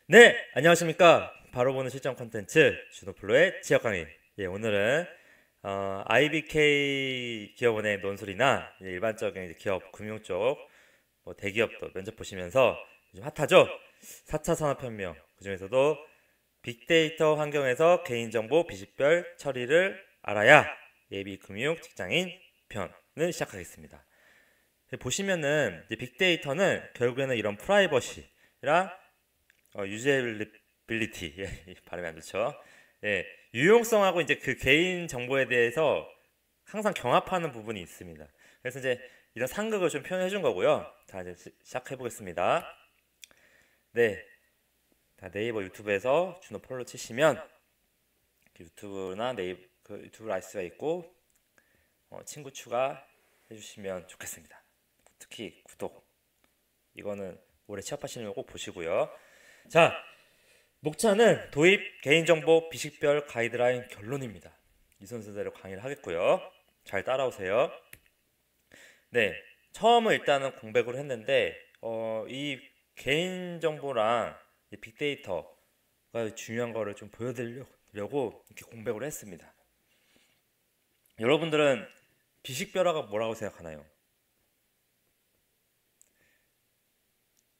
네, 안녕하십니까. 바로 보는 실전 콘텐츠 주노플로의 지역 강의. 예, 오늘은 IBK 기업은행 논술이나 이제 일반적인 이제 기업 금융 쪽 대기업도 면접 보시면서 요즘 핫하죠. 4차 산업혁명 그중에서도 빅데이터 환경에서 개인정보 비식별 처리를 알아야 예비 금융 직장인 편을 시작하겠습니다. 보시면은 이제 빅데이터는 결국에는 이런 프라이버시랑 유제빌리티 예, 발음이 안 좋죠. 예, 유용성하고 이제 그 개인 정보에 대해서 항상 경합하는 부분이 있습니다. 그래서 이제 이런 상극을 좀 표현해 준 거고요. 자, 이제 시작해 보겠습니다. 네, 다 네이버 유튜브에서 준호 폴로 치시면 유튜브나 네이버 그 유튜브 라이스가 있고 친구 추가해 주시면 좋겠습니다. 특히 구독 이거는 올해 취업하시는 거 꼭 보시고요. 자, 목차는 도입 개인정보 비식별 가이드라인 결론입니다. 이 순서대로 강의를 하겠고요. 잘 따라오세요. 네, 처음은 일단은 공백으로 했는데 이 개인정보랑 이 빅데이터가 중요한 거를 좀 보여드리려고 이렇게 공백으로 했습니다. 여러분들은 비식별화가 뭐라고 생각하나요?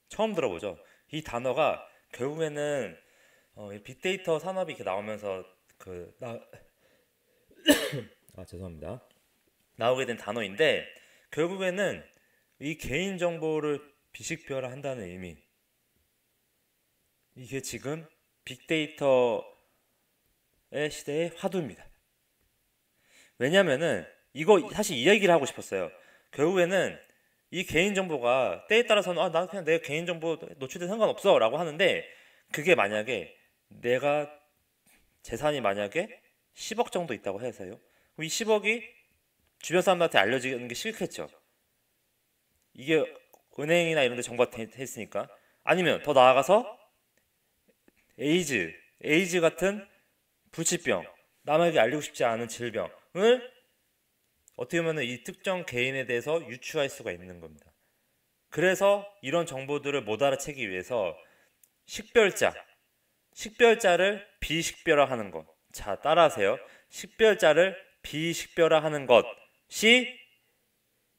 처음 들어보죠? 이 단어가 결국에는 이 빅데이터 산업이 이렇게 나오면서 죄송합니다. 나오게 된 단어인데 결국에는 이 개인 정보를 비식별화한다는 의미 이게 지금 빅데이터의 시대의 화두입니다. 왜냐면은 이거 사실 이 얘기를 하고 싶었어요. 결국에는 이 개인 정보가 때에 따라서는 나 그냥 내 개인 정보 노출돼 상관없어라고 하는데 그게 만약에 내가 재산이 만약에 10억 정도 있다고 해서요. 그럼 이 10억이 주변 사람들한테 알려지는 게 싫겠죠. 이게 은행이나 이런 데 정보가 됐으니까. 아니면 더 나아가서 에이즈 같은 불치병, 남에게 알리고 싶지 않은 질병을 어떻게 보면 이 특정 개인에 대해서 유추할 수가 있는 겁니다. 그래서 이런 정보들을 못 알아채기 위해서 식별자, 식별자를 비식별화하는 것. 자, 따라하세요. 식별자를 비식별화하는 것이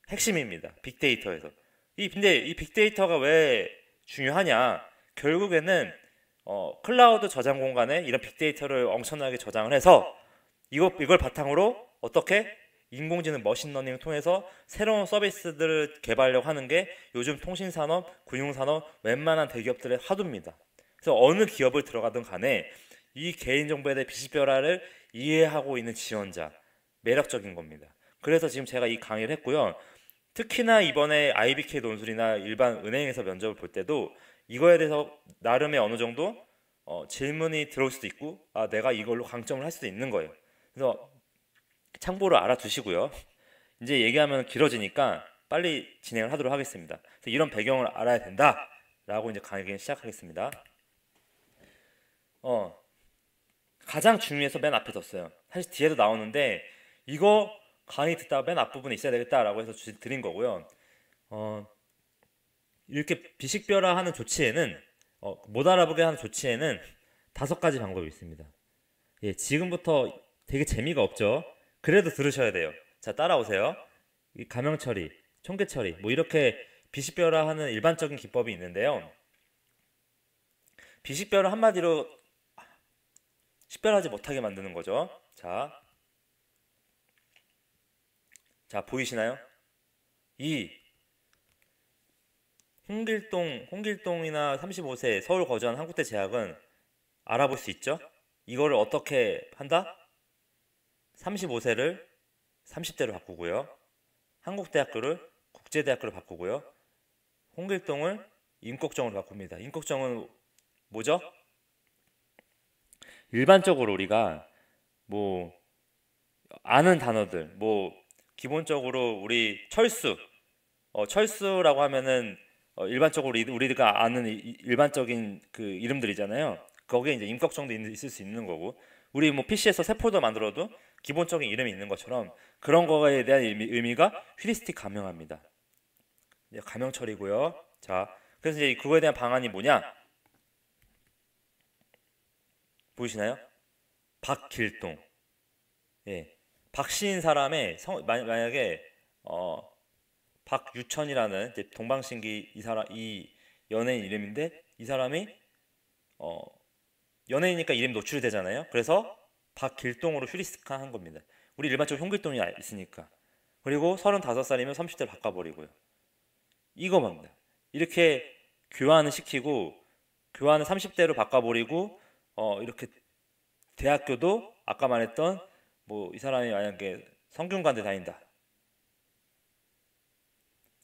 핵심입니다. 빅데이터에서. 근데 이 빅데이터가 왜 중요하냐? 결국에는 클라우드 저장 공간에 이런 빅데이터를 엄청나게 저장을 해서 이걸 바탕으로 어떻게 인공지능 머신러닝을 통해서 새로운 서비스들을 개발하려고 하는 게 요즘 통신산업, 금융산업, 웬만한 대기업들의 화두입니다. 그래서 어느 기업을 들어가든 간에 이 개인정보에 대해 비식별화를 이해하고 있는 지원자, 매력적인 겁니다. 그래서 지금 제가 이 강의를 했고요. 특히나 이번에 IBK 논술이나 일반 은행에서 면접을 볼 때도 이거에 대해서 나름의 어느 정도 질문이 들어올 수도 있고 내가 이걸로 강점을 할 수도 있는 거예요. 그래서 참고로 알아두시고요. 이제 얘기하면 길어지니까 빨리 진행을 하도록 하겠습니다. 그래서 이런 배경을 알아야 된다라고 이제 강의 시작하겠습니다. 가장 중요해서 맨 앞에 뒀어요. 사실 뒤에도 나오는데 이거 강의 듣다가 맨 앞부분에 있어야 되겠다라고 해서 드린 거고요. 이렇게 비식별화하는 조치에는 못 알아보게 하는 조치에는 5가지 방법이 있습니다. 예, 지금부터 되게 재미가 없죠. 그래도 들으셔야 돼요. 자, 따라오세요. 이 가명 처리, 총계 처리, 뭐 이렇게 비식별화하는 일반적인 기법이 있는데요. 비식별화 한마디로 식별하지 못하게 만드는 거죠. 자 보이시나요? 이 홍길동이나 35세 서울 거주한 한국대 재학은 알아볼 수 있죠? 이거를 어떻게 한다? 35세를 30대로 바꾸고요. 한국대학교를 국제대학교로 바꾸고요. 홍길동을 임꺽정으로 바꿉니다. 임꺽정은 뭐죠? 일반적으로 우리가 뭐 아는 단어들 뭐 기본적으로 우리 철수라고 하면은 일반적으로 우리가 아는 일반적인 그 이름들이잖아요. 거기에 이제 임꺽정도 있을 수 있는 거고 우리 뭐 PC에서 새 폴더 만들어도 기본적인 이름이 있는 것처럼 그런 거에 대한 의미가 휴리스틱 가명합니다. 가명 처리고요. 자, 그래서 이제 그거에 대한 방안이 뭐냐? 보이시나요? 박길동. 예. 박씨인 사람의 만약에 박유천이라는 이제 동방신기 이 연예인 이름인데 이 사람이 연예인이니까 이름이 노출이 되잖아요. 그래서 박길동으로 휴리스칸한 겁니다. 우리 일반적으로 홍길동이 있으니까. 그리고 35살이면 30대를 바꿔버리고요. 이거입니다. 이렇게 교환을 시키고 교환을 30대로 바꿔버리고 이렇게 대학교도 아까 말했던 뭐 이 사람이 만약에 성균관대 다닌다.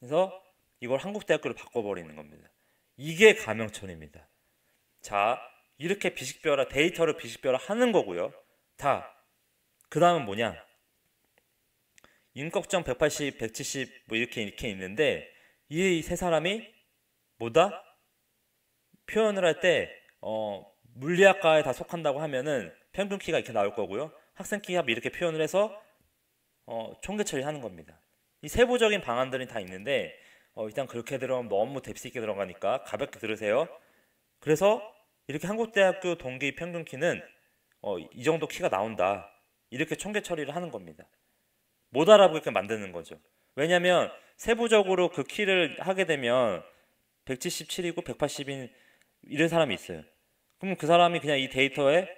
그래서 이걸 한국대학교로 바꿔버리는 겁니다. 이게 감형천입니다. 자, 이렇게 비식별화, 데이터를 비식별화 하는 거고요. 그 다음은 뭐냐? 임꺽정 180, 170 뭐 이렇게 있는데 이 세 사람이 뭐다? 표현을 할 때 물리학과에 다 속한다고 하면은 평균 키가 이렇게 나올 거고요. 학생 키합 이렇게 표현을 해서 총계 처리하는 겁니다. 이 세부적인 방안들이 다 있는데 일단 그렇게 들어가면 너무 뎁스 있게 들어가니까 가볍게 들으세요. 그래서 이렇게 한국대학교 동기 평균 키는 이 정도 키가 나온다. 이렇게 총계 처리를 하는 겁니다. 못 알아보게 만드는 거죠. 왜냐하면 세부적으로 그 키를 하게 되면 177이고 180인 이런 사람이 있어요. 그럼 그 사람이 그냥 이 데이터에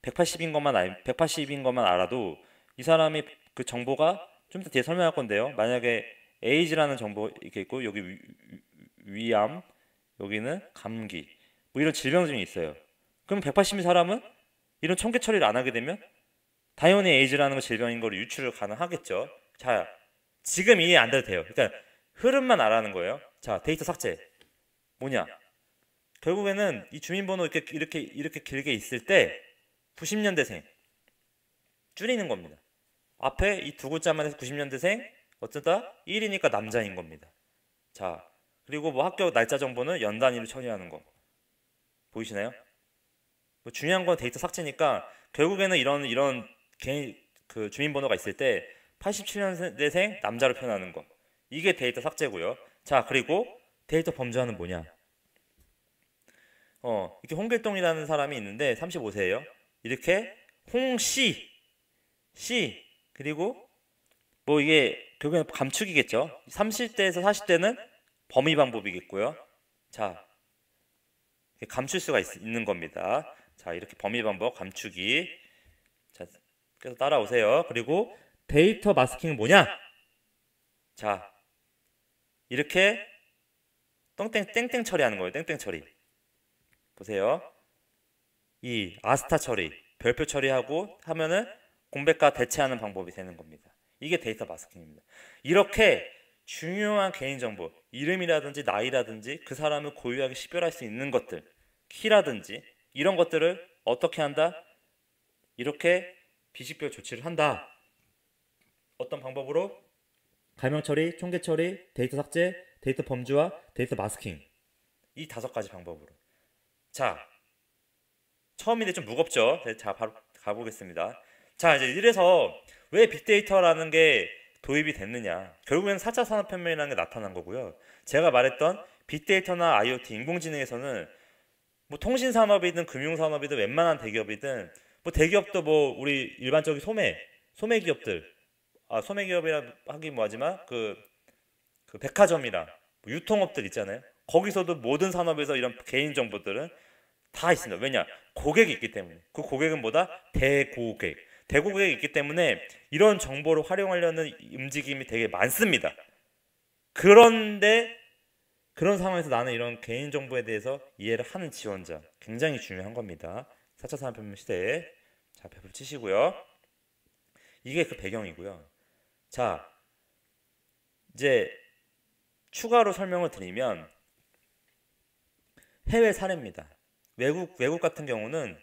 180인 것만 알아도 이 사람이 그 정보가 좀 더 뒤에 설명할 건데요. 만약에 에이즈라는 정보 이렇게 있고 여기 위암, 여기는 감기, 뭐 이런 질병증이 있어요. 그럼 180인 사람은 이런 총계 처리를 안 하게 되면 당연히 에이즈라는 거 질병인 걸 유출을 가능하겠죠. 자, 지금 이해 안 돼도 돼요. 그러니까 흐름만 알아는 거예요. 자, 데이터 삭제. 뭐냐? 결국에는 이 주민번호 이렇게 길게 있을 때 90년대생 줄이는 겁니다. 앞에 이 두 글자만 해서 90년대생 어쩌다 1이니까 남자인 겁니다. 자, 그리고 뭐 학교 날짜 정보는 연 단위로 처리하는 거 보이시나요? 뭐 중요한 건 데이터 삭제니까 결국에는 이런 개인 그 주민번호가 있을 때 87년대생 남자로 표현하는 거 이게 데이터 삭제고요. 자, 그리고 데이터 범죄화는 뭐냐? 이렇게 홍길동이라는 사람이 있는데 35세예요. 이렇게 홍씨 그리고 뭐 이게 결국엔 감축이겠죠. 30대에서 40대는 범위 방법이겠고요. 자, 감출 수가 있는 겁니다. 자, 이렇게 범위 방법 감추기. 자, 그래서 따라오세요. 그리고 데이터 마스킹은 뭐냐? 자, 이렇게 땡땡 처리하는 거예요. 땡땡 처리. 보세요. 이 아스타 처리, 별표 처리하고 하면은 공백과 대체하는 방법이 되는 겁니다. 이게 데이터 마스킹입니다. 이렇게 중요한 개인정보, 이름이라든지 나이라든지 그 사람을 고유하게 식별할 수 있는 것들, 키라든지 이런 것들을 어떻게 한다? 이렇게 비식별 조치를 한다. 어떤 방법으로? 감형 처리, 총계 처리, 데이터 삭제, 데이터 범주화, 데이터 마스킹. 이 5가지 방법으로. 자, 처음인데 좀 무겁죠? 자, 바로 가보겠습니다. 자, 이제 이래서 왜 빅데이터라는 게 도입이 됐느냐? 결국에는 4차 산업혁명이라는 게 나타난 거고요. 제가 말했던 빅데이터나 IoT, 인공지능에서는 뭐 통신산업이든 금융산업이든 웬만한 대기업이든 뭐 대기업도 뭐 우리 일반적인 소매 기업들, 소매 기업이라 하긴 뭐하지만 그 백화점이랑 뭐 유통업들 있잖아요. 거기서도 모든 산업에서 이런 개인 정보들은 다 있습니다. 왜냐? 고객이 있기 때문에. 그 고객은 뭐다? 대고객이 있기 때문에 이런 정보를 활용하려는 움직임이 되게 많습니다. 그런데 그런 상황에서 나는 이런 개인정보에 대해서 이해를 하는 지원자 굉장히 중요한 겁니다. 4차 산업혁명 시대에. 자, 배포 치시고요. 이게 그 배경이고요. 자, 이제 추가로 설명을 드리면 해외 사례입니다. 외국 같은 경우는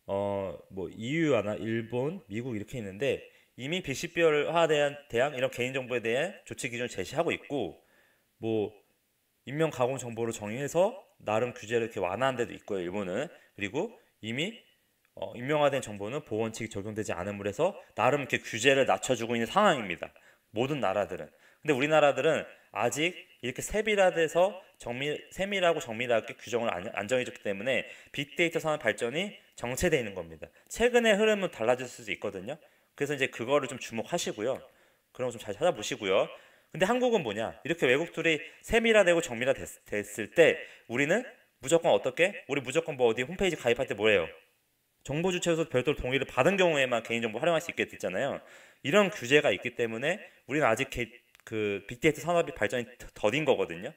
뭐 EU나 일본, 미국 이렇게 있는데 이미 빅식별화 대한 이런 개인정보에 대한 조치 기준을 제시하고 있고 뭐 인명 가공 정보를 정의해서 나름 규제를 이렇게 완화한 데도 있고요. 일본은. 그리고 이미 인명화된 정보는 보호원칙이 적용되지 않음으로 해서 나름 이렇게 규제를 낮춰주고 있는 상황입니다. 모든 나라들은. 근데 우리나라들은 아직 이렇게 세밀화돼서 세밀하고 정밀하게 규정을 안 정해줬기 때문에 빅데이터 산업 발전이 정체되어 있는 겁니다. 최근의 흐름은 달라질 수도 있거든요. 그래서 이제 그거를 좀 주목하시고요. 그런 거 좀 잘 찾아보시고요. 근데 한국은 뭐냐? 이렇게 외국들이 세밀화되고 됐을 때 우리는 무조건 어떻게? 우리 무조건 뭐 어디 홈페이지 가입할 때 뭐예요? 정보 주체에서 별도로 동의를 받은 경우에만 개인정보 활용할 수 있게 됐잖아요. 이런 규제가 있기 때문에 우리는 아직 그 빅데이터 산업이 발전이 더딘 거거든요.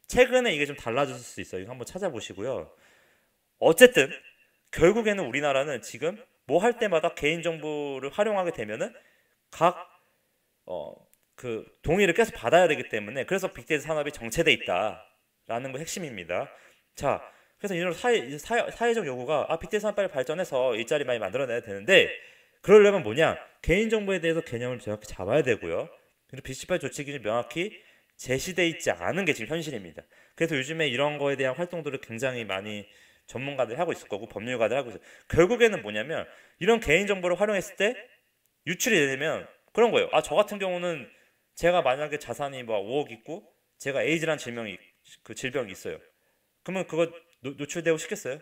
최근에 이게 좀 달라질 수 있어요. 이거 한번 찾아보시고요. 어쨌든 결국에는 우리나라는 지금 뭐 할 때마다 개인정보를 활용하게 되면은 각 그 동의를 계속 받아야 되기 때문에 그래서 빅데이터 산업이 정체돼 있다라는 거 핵심입니다. 자, 그래서 이런 사회적 요구가 빅데이터 산업 빨리 발전해서 일자리 많이 만들어내야 되는데 그러려면 뭐냐? 개인정보에 대해서 개념을 정확히 잡아야 되고요. 그리고 비시발 조치 기준이 명확히 제시돼 있지 않은 게 지금 현실입니다. 그래서 요즘에 이런 거에 대한 활동들을 굉장히 많이 전문가들이 하고 있을 거고 법률가들이 하고 있어요. 결국에는 뭐냐면 이런 개인정보를 활용했을 때 유출이 되면 그런 거예요. 저 같은 경우는 제가 만약에 자산이 뭐 5억 있고 제가 에이즈란 질병이 있어요. 그러면 그거 노출되고 싶겠어요?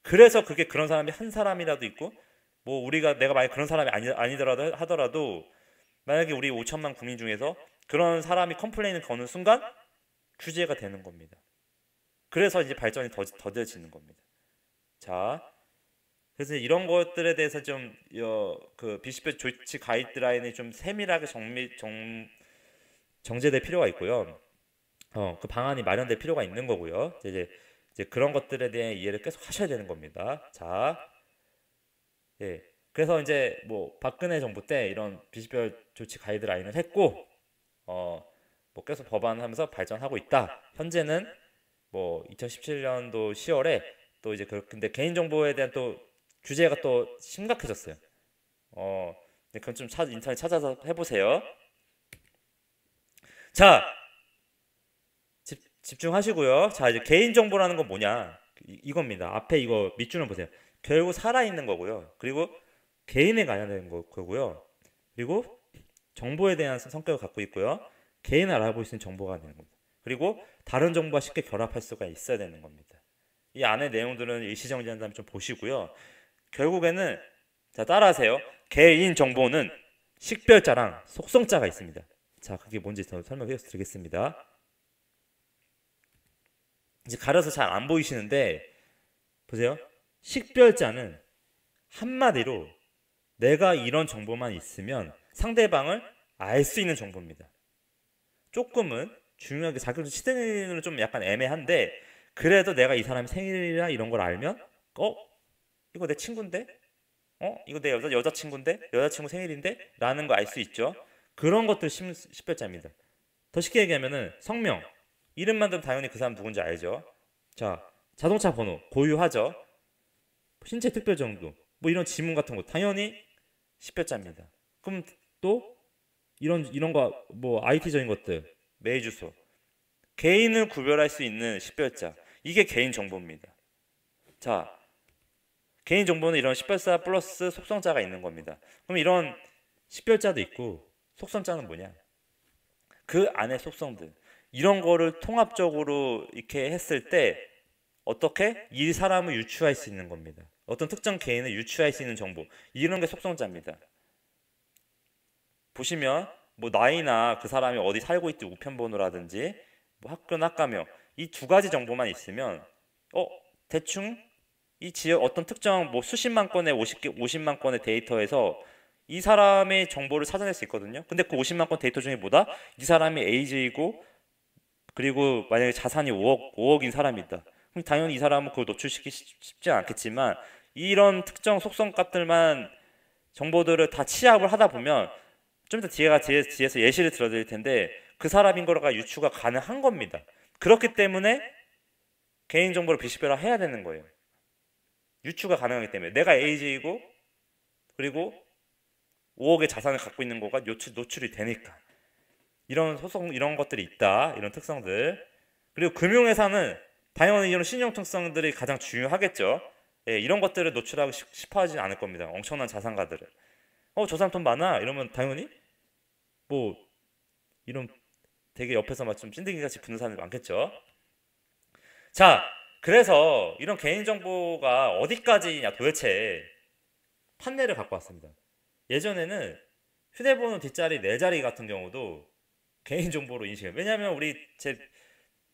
그래서 그게 그런 사람이 한 사람이라도 있고 뭐 내가 만약 그런 사람이 아니더라도 하더라도 만약에 우리 5천만 국민 중에서 그런 사람이 컴플레인을 거는 순간 규제가 되는 겁니다. 그래서 이제 발전이 더뎌지는 겁니다. 자, 그래서 이런 것들에 대해서 좀 그 비시발 조치 가이드라인이 좀 세밀하게 정제될 필요가 있고요. 그 방안이 마련될 필요가 있는 거고요. 이제 그런 것들에 대한 이해를 계속 하셔야 되는 겁니다. 자, 예. 그래서 이제 뭐 박근혜 정부 때 이런 비시발 조치 가이드라인을 했고, 뭐 계속 법안하면서 발전하고 있다. 현재는 뭐 2017년도 10월에 또 이제 근데 개인정보에 대한 또 규제가 또 심각해졌어요. 그건 좀 인터넷 찾아서 해보세요. 자, 집중하시고요. 자, 이제 개인정보라는 건 뭐냐? 이겁니다. 앞에 이거 밑줄을 보세요. 결국 살아있는 거고요. 그리고 개인에 관련된 거고요. 그리고 정보에 대한 성격을 갖고 있고요. 개인을 알아볼 수 있는 정보가 되는 겁니다. 그리고 다른 정보와 쉽게 결합할 수가 있어야 되는 겁니다. 이 안에 내용들은 일시정지한 다음에 좀 보시고요. 결국에는 자, 따라하세요. 개인 정보는 식별자랑 속성자가 있습니다. 자, 그게 뭔지 더 설명해 드리겠습니다. 이제 가려서 잘 안 보이시는데 보세요. 식별자는 한마디로 내가 이런 정보만 있으면 상대방을 알 수 있는 정보입니다. 조금은 중요하게 자격증 시대는 좀 약간 애매한데 그래도 내가 이 사람의 생일이나 이런 걸 알면 이거 내 친구인데? 이거 내 여자친구인데? 여자친구 생일인데? 라는 거 알 수 있죠. 그런 것들 식별자입니다. 더 쉽게 얘기하면은 성명, 이름만 들으면 당연히 그 사람 누군지 알죠. 자, 자동차 번호 고유하죠. 신체 특별 정도, 뭐 이런 지문 같은 거 당연히 식별자입니다. 그럼 또 이런 거 뭐 IT적인 것들, 메일 주소, 개인을 구별할 수 있는 식별자, 이게 개인 정보입니다. 자, 개인 정보는 이런 식별자 플러스 속성자가 있는 겁니다. 그럼 이런 식별자도 있고 속성자는 뭐냐? 그 안에 속성들, 이런 거를 통합적으로 이렇게 했을 때 어떻게 이 사람을 유추할 수 있는 겁니다. 어떤 특정 개인을 유추할 수 있는 정보, 이런 게 속성자입니다. 보시면 뭐 나이나 그 사람이 어디 살고 있지 우편번호라든지 뭐 학교나 학과명, 이 두 가지 정보만 있으면 대충 이 지역 어떤 특정 뭐 수십만 건의 50만 건의 데이터에서 이 사람의 정보를 찾아낼 수 있거든요. 근데 그 50만 건 데이터 중에 뭐다? 이 사람이 에이즈이고 그리고 만약에 자산이 5억인 사람이다. 그럼 당연히 이 사람은 그걸 노출시키기 쉽지 않겠지만 이런 특정 속성 값들만 정보들을 다 취합을 하다 보면 좀 이따 뒤에서 예시를 들어드릴 텐데 그 사람인 거가 유추가 가능한 겁니다. 그렇기 때문에 개인정보를 비식별화 해야 되는 거예요. 유추가 가능하기 때문에 내가 에이즈이고 그리고 5억의 자산을 갖고 있는 거가 노출이 되니까 이런 이런 것들이 있다. 이런 특성들. 그리고 금융회사는 당연히 이런 신용 특성들이 가장 중요하겠죠. 예, 이런 것들을 노출하고 싶어 하진 않을 겁니다. 엄청난 자산가들을. 저 사람 돈 많아? 이러면 당연히 뭐 이런 되게 옆에서 막 좀 찐득이같이 붙는 사람들 많겠죠. 자, 그래서 이런 개인정보가 어디까지냐 도대체 판례를 갖고 왔습니다. 예전에는 휴대번호 뒷자리 4자리 같은 경우도 개인정보로 인식해요. 왜냐하면 우리 제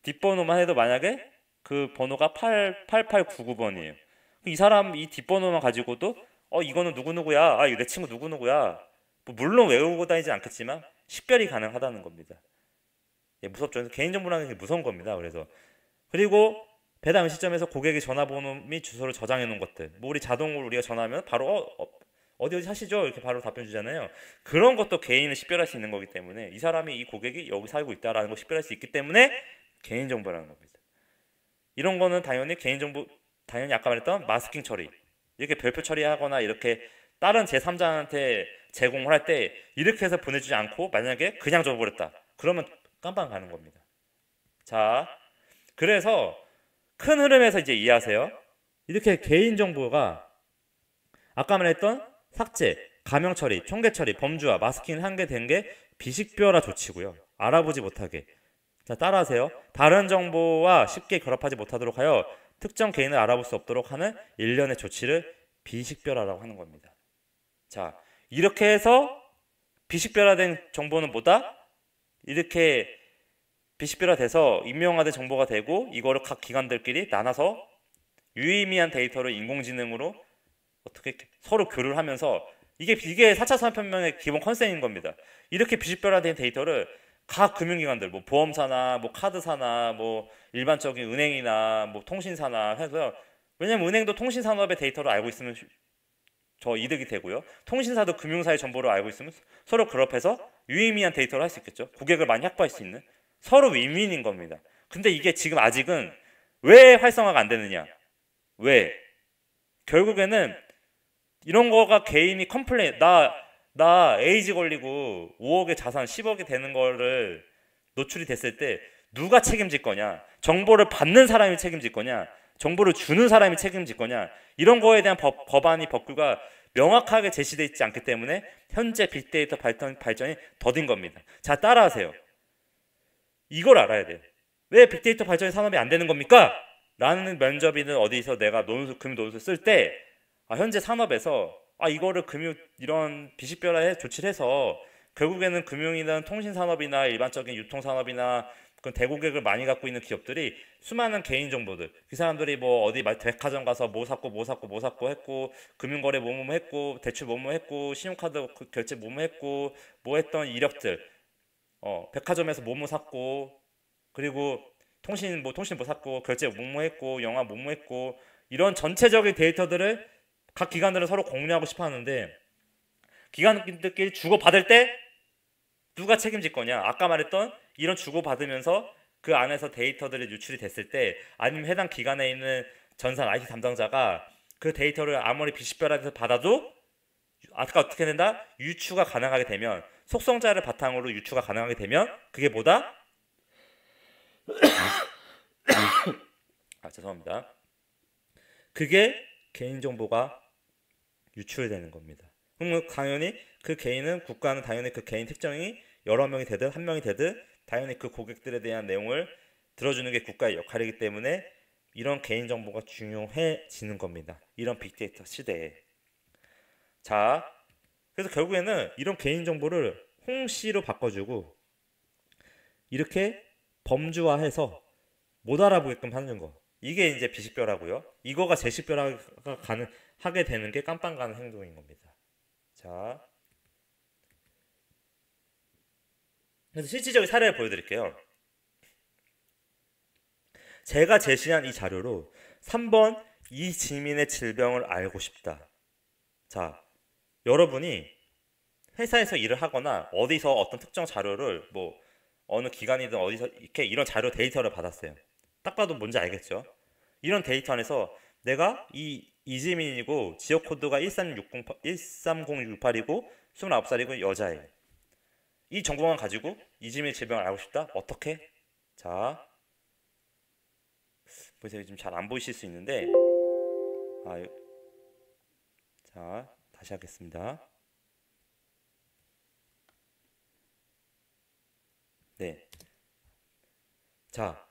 뒷번호만 해도 만약에 그 번호가 8899번이에요. 이 사람 이 뒷번호만 가지고도 이거는 누구누구야. 이거 내 친구 누구누구야. 뭐 물론 외우고 다니지 않겠지만 식별이 가능하다는 겁니다. 예, 무섭죠. 개인정보라는 게 무서운 겁니다. 그리고 배당 시점에서 고객의 전화번호 및 주소를 저장해 놓은 것들. 뭐 우리 자동으로 우리가 전화하면 바로 어디 사시죠? 이렇게 바로 답변 주잖아요. 그런 것도 개인을 식별할 수 있는 거기 때문에 이 사람이 이 고객이 여기 살고 있다라는 걸 식별할 수 있기 때문에 개인정보라는 겁니다. 이런 거는 당연히 개인정보, 당연히 아까 말했던 마스킹 처리, 이렇게 별표 처리하거나 이렇게 다른 제3자한테 제공을 할 때 이렇게 해서 보내주지 않고 만약에 그냥 줘버렸다. 그러면 깜빵 가는 겁니다. 자, 그래서 큰 흐름에서 이제 이해하세요. 이렇게 개인정보가 아까 말했던 삭제, 가명 처리, 총계 처리, 범주화, 마스킹 한 개 된 게 비식별화 조치고요. 알아보지 못하게. 자, 따라하세요. 다른 정보와 쉽게 결합하지 못하도록 하여 특정 개인을 알아볼 수 없도록 하는 일련의 조치를 비식별화라고 하는 겁니다. 자, 이렇게 해서 비식별화된 정보는 뭐다? 이렇게 비식별화돼서 임명화된 정보가 되고 이거를 각 기관들끼리 나눠서 유의미한 데이터를 인공지능으로 어떻게 서로 교류를 하면서 이게 4차 산업혁명의 기본 컨셉인 겁니다. 이렇게 비식별화된 데이터를 각 금융기관들, 뭐 보험사나 뭐 카드사나 뭐 일반적인 은행이나 뭐 통신사나 해서, 왜냐면 은행도 통신산업의 데이터를 알고 있으면 저 이득이 되고요. 통신사도 금융사의 정보를 알고 있으면 서로 결합해서 유의미한 데이터를 할 수 있겠죠. 고객을 많이 확보할 수 있는 서로 윈윈인 겁니다. 근데 이게 지금 아직은 왜 활성화가 안 되느냐? 왜? 결국에는 이런 거가 개인이 컴플레인, 나 에이즈 걸리고 5억의 자산 10억이 되는 거를 노출이 됐을 때 누가 책임질 거냐? 정보를 받는 사람이 책임질 거냐? 정보를 주는 사람이 책임질 거냐? 이런 거에 대한 법안이 법규가 명확하게 제시되어 있지 않기 때문에 현재 빅데이터 발전이 더딘 겁니다. 자, 따라하세요. 이걸 알아야 돼요. 왜 빅데이터 발전이 산업이 안 되는 겁니까? 라는 면접이든 어디서 내가 금융 노릇을 쓸 때 현재 산업에서 이거를 이런 비식별화에 조치를 해서 결국에는 금융이나 통신산업이나 일반적인 유통산업이나 그런 대고객을 많이 갖고 있는 기업들이 수많은 개인 정보들, 그 사람들이 뭐 어디 백화점 가서 뭐 샀고 했고, 금융거래 뭐뭐 했고, 대출 뭐뭐 했고, 신용카드 결제 뭐뭐 했고, 뭐 했던 이력들, 백화점에서 뭐뭐 샀고, 그리고 통신 뭐 샀고, 결제 뭐뭐 했고, 영화 뭐뭐 했고, 이런 전체적인 데이터들을 각 기관들은 서로 공유하고 싶어 하는데, 기관들끼리 주고받을 때 누가 책임질 거냐? 아까 말했던 이런 주고받으면서 그 안에서 데이터들이 유출이 됐을 때, 아니면 해당 기관에 있는 전산 IT 담당자가 그 데이터를 아무리 비식별화해서 받아도 아까 어떻게 된다? 유추가 가능하게 되면, 속성자를 바탕으로 유추가 가능하게 되면 그게 뭐다? 죄송합니다. 그게 개인정보가 유출되는 겁니다. 그럼 당연히 그 개인은, 국가는 당연히 그 개인 특정이 여러 명이 되든 한 명이 되든 당연히 그 고객들에 대한 내용을 들어주는 게 국가의 역할이기 때문에 이런 개인정보가 중요해지는 겁니다. 이런 빅데이터 시대에. 자, 그래서 결국에는 이런 개인정보를 홍씨로 바꿔주고 이렇게 범주화해서 못 알아보게끔 하는 거. 이게 이제 비식별화고요. 이거가 재식별화가 하게 되는 게 깜빵 가는 행동인 겁니다. 자, 그래서 실질적인 사례를 보여드릴게요. 제가 제시한 이 자료로 3번 이 지민의 질병을 알고 싶다. 자, 여러분이 회사에서 일을 하거나 어디서 어떤 특정 자료를 뭐 어느 기관이든 어디서 이렇게 이런 자료 데이터를 받았어요. 딱 봐도 뭔지 알겠죠? 이런 데이터 안에서 내가 이지민이고 지역 코드가 13068이고 29살이고 여자예요. 이 정보만 가지고 이지민의 질병을 알고 싶다? 어떻게? 자, 보세요. 지금 잘 안 보이실 수 있는데, 자, 다시 하겠습니다. 네. 자,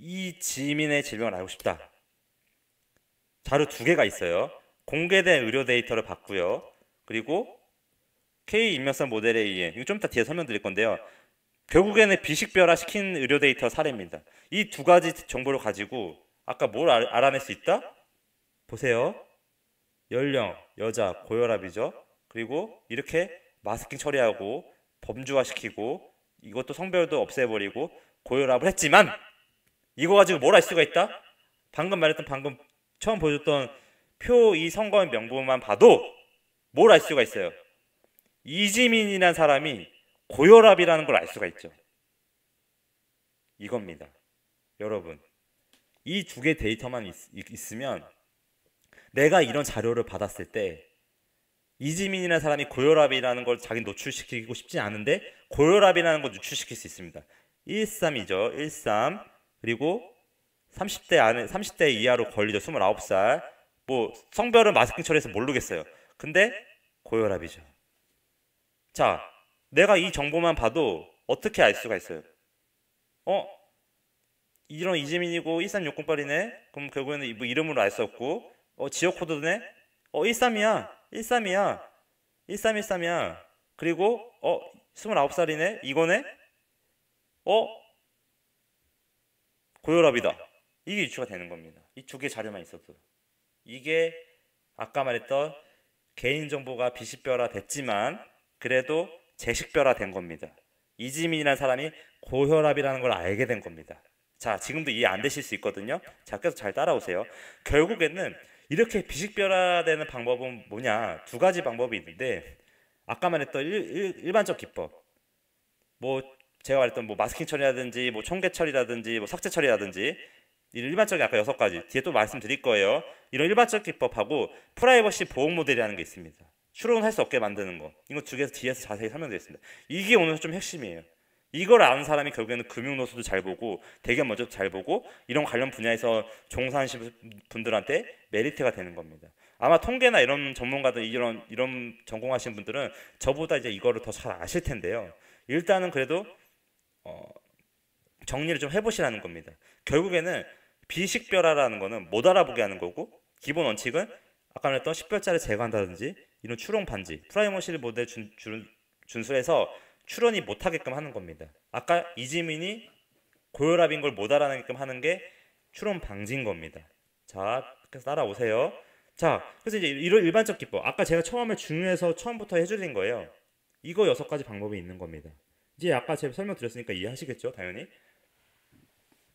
이 지민의 질병을 알고 싶다. 자료 2개가 있어요. 공개된 의료 데이터를 봤고요. 그리고 K 임명성 모델에 의해, 이거 좀 이따 뒤에 설명드릴 건데요. 결국에는 비식별화 시킨 의료 데이터 사례입니다. 이 2가지 정보를 가지고 아까 뭘 알아낼 수 있다? 보세요. 연령, 여자, 고혈압이죠. 그리고 이렇게 마스킹 처리하고 범주화시키고 이것도 성별도 없애버리고 고혈압을 했지만 이거 가지고 뭘 알 수가 있다? 방금 처음 보여줬던 표 이 선거인 명부만 봐도 뭘 알 수가 있어요? 이지민이라는 사람이 고혈압이라는 걸 알 수가 있죠. 이겁니다. 여러분, 이 2개 데이터만 있으면 내가 이런 자료를 받았을 때 이지민이라는 사람이 고혈압이라는 걸 자기 노출시키고 싶지 않은데 고혈압이라는 걸 노출시킬 수 있습니다. 13이죠. 13. 그리고 30대 이하로 걸리죠. 29살. 뭐 성별은 마스킹 처리해서 모르겠어요. 근데 고혈압이죠. 자, 내가 이 정보만 봐도 어떻게 알 수가 있어요? 이런 이지민이고 13608이네. 그럼 결국에는 뭐 이름으로 알 수 없고 지역 코드네. 13이야. 13이야. 1313이야. 그리고 29살이네. 이거네. 고혈압이다. 이게 유추가 되는 겁니다. 이 2개 자료만 있어도. 이게 아까 말했던 개인정보가 비식별화 됐지만 그래도 재식별화 된 겁니다. 이지민이라는 사람이 고혈압이라는 걸 알게 된 겁니다. 자, 지금도 이해 안 되실 수 있거든요. 자, 계속 잘 따라오세요. 결국에는 이렇게 비식별화되는 방법은 뭐냐? 2가지 방법이 있는데 아까 말했던 일반적 기법, 뭐 제가 말했던 뭐 마스킹 처리라든지 뭐 총계 처리라든지 뭐 삭제 처리라든지 일반적인 아까 6가지 뒤에 또 말씀드릴 거예요. 이런 일반적 기법하고 프라이버시 보호 모델이라는 게 있습니다. 추론할 수 없게 만드는 거. 이거 2개에서 뒤에서 자세히 설명드리겠습니다. 이게 오늘 좀 핵심이에요. 이걸 아는 사람이 결국에는 금융노수도 잘 보고 대기업 먼저도 잘 보고 이런 관련 분야에서 종사하시는 분들한테 메리트가 되는 겁니다. 아마 통계나 이런 전문가들 이런 전공하시는 분들은 저보다 이제 이거를 더 잘 아실 텐데요. 일단은 그래도 정리를 좀 해보시라는 겁니다. 결국에는 비식별화라는 거는 못 알아보게 하는 거고 기본 원칙은 아까 말했던 식별자를 제거한다든지 이런 추론 반지, 프라이머시 모델 준수해서 추론이 못하게끔 하는 겁니다. 아까 이지민이 고혈압인 걸 못 알아내게끔 하는 게 추론 방지인 겁니다. 자, 그래서 따라오세요. 자, 그래서 이제 이런 일반적 기법, 아까 제가 중요해서 처음부터 해드린 거예요. 이거 6가지 방법이 있는 겁니다. 이제 아까 제가 설명드렸으니까 이해하시겠죠, 당연히.